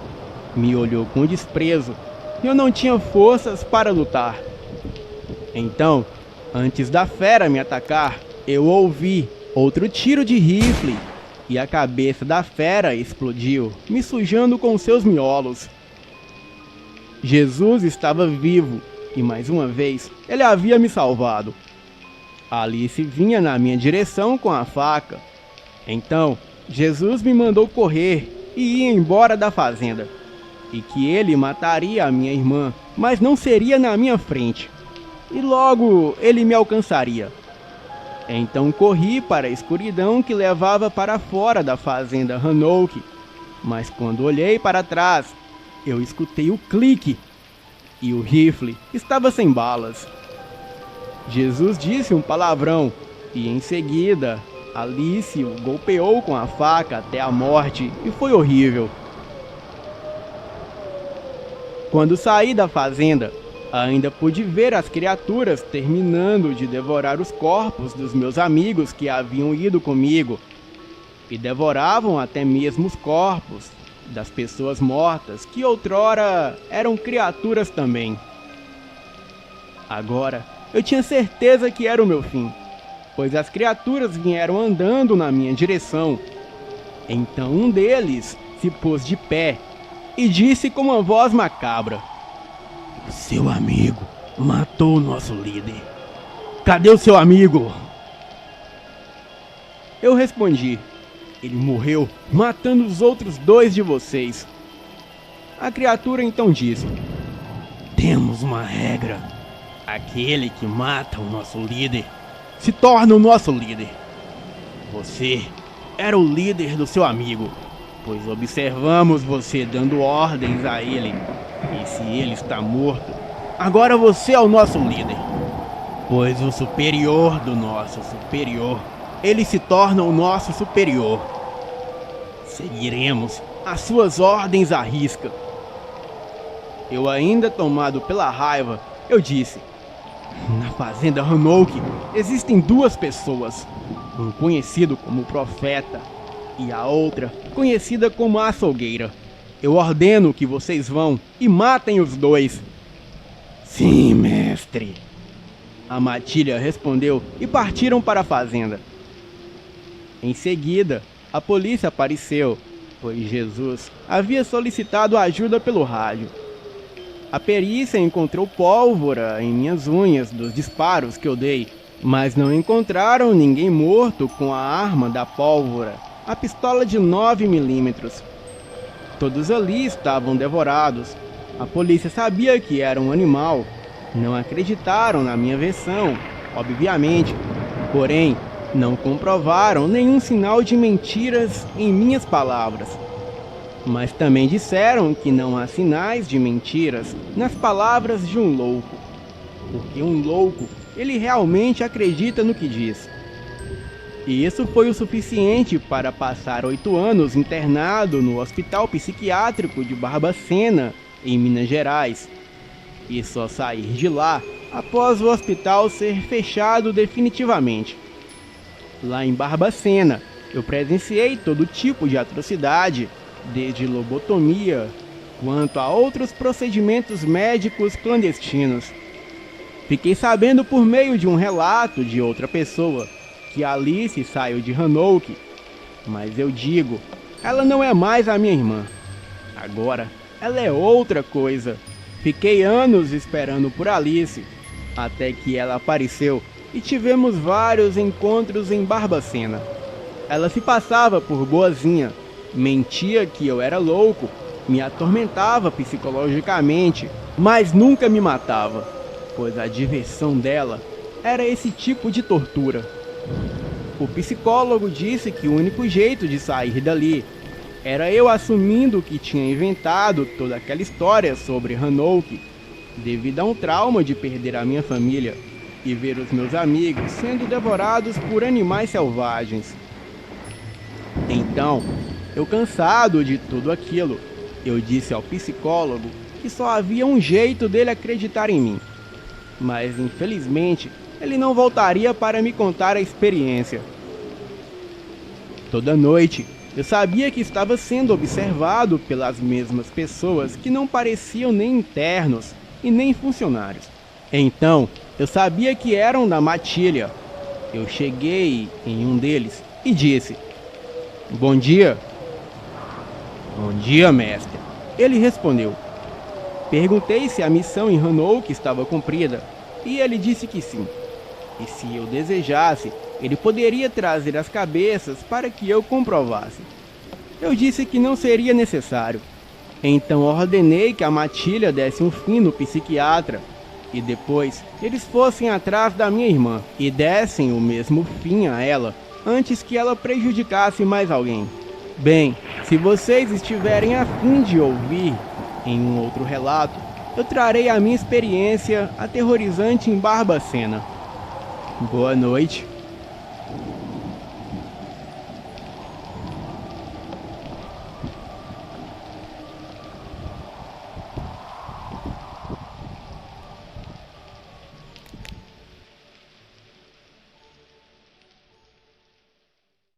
me olhou com desprezo e eu não tinha forças para lutar. Então, antes da fera me atacar, eu ouvi outro tiro de rifle e a cabeça da fera explodiu, me sujando com seus miolos. Jesus estava vivo e mais uma vez ele havia me salvado. Alice vinha na minha direção com a faca. Então, Jesus me mandou correr e ir embora da fazenda, e que ele mataria a minha irmã, mas não seria na minha frente. E logo ele me alcançaria. Então corri para a escuridão que levava para fora da fazenda Hanouk, mas quando olhei para trás, eu escutei o clique e o rifle estava sem balas. Jesus disse um palavrão e em seguida Alice o golpeou com a faca até a morte e foi horrível. Quando saí da fazenda, ainda pude ver as criaturas terminando de devorar os corpos dos meus amigos que haviam ido comigo, e devoravam até mesmo os corpos das pessoas mortas que outrora eram criaturas também. Agora, eu tinha certeza que era o meu fim, pois as criaturas vieram andando na minha direção. Então um deles se pôs de pé e disse com uma voz macabra: "Seu amigo matou o nosso líder. Cadê o seu amigo?" Eu respondi: "Ele morreu matando os outros 2 de vocês." A criatura então disse: Temos uma regra. Aquele que mata o nosso líder se torna o nosso líder. Você era o líder do seu amigo, pois observamos você dando ordens a ele. E se ele está morto, agora você é o nosso líder. Pois o superior do nosso superior, ele se torna o nosso superior. Seguiremos as suas ordens à risca. Eu, ainda tomado pela raiva, eu disse: na fazenda Roanoke existem duas pessoas, um conhecido como Profeta e a outra conhecida como Açougueira. Eu ordeno que vocês vão e matem os dois. Sim, mestre, a matilha respondeu, e partiram para a fazenda. Em seguida, a polícia apareceu, pois Jesus havia solicitado ajuda pelo rádio. A perícia encontrou pólvora em minhas unhas dos disparos que eu dei, mas não encontraram ninguém morto com a arma da pólvora, a pistola de 9mm. Todos ali estavam devorados. A polícia sabia que era um animal. Não acreditaram na minha versão, obviamente, porém não comprovaram nenhum sinal de mentiras em minhas palavras. Mas também disseram que não há sinais de mentiras nas palavras de um louco, porque um louco, ele realmente acredita no que diz. E isso foi o suficiente para passar 8 anos internado no Hospital Psiquiátrico de Barbacena, em Minas Gerais, e só sair de lá após o hospital ser fechado definitivamente. Lá em Barbacena, eu presenciei todo tipo de atrocidade, desde lobotomia, quanto a outros procedimentos médicos clandestinos. Fiquei sabendo por meio de um relato de outra pessoa que Alice saiu de Roanoke, mas eu digo, ela não é mais a minha irmã. Agora, ela é outra coisa. Fiquei anos esperando por Alice, até que ela apareceu e tivemos vários encontros em Barbacena. Ela se passava por boazinha, mentia que eu era louco, me atormentava psicologicamente, mas nunca me matava, pois a diversão dela era esse tipo de tortura. O psicólogo disse que o único jeito de sair dali era eu assumindo que tinha inventado toda aquela história sobre Roanoke, devido a um trauma de perder a minha família e ver os meus amigos sendo devorados por animais selvagens. Então, eu, cansado de tudo aquilo, eu disse ao psicólogo que só havia um jeito dele acreditar em mim. Mas, infelizmente, ele não voltaria para me contar a experiência. Toda noite, eu sabia que estava sendo observado pelas mesmas pessoas que não pareciam nem internos e nem funcionários. Então, eu sabia que eram da matilha. Eu cheguei em um deles e disse: "Bom dia." "Bom dia, mestre." Ele respondeu. Perguntei se a missão em Roanoke estava cumprida, e ele disse que sim. E se eu desejasse, ele poderia trazer as cabeças para que eu comprovasse. Eu disse que não seria necessário. Então ordenei que a matilha desse um fim no psiquiatra, e depois eles fossem atrás da minha irmã e dessem o mesmo fim a ela, antes que ela prejudicasse mais alguém. Bem, se vocês estiverem a fim de ouvir em um outro relato, eu trarei a minha experiência aterrorizante em Barbacena. Boa noite.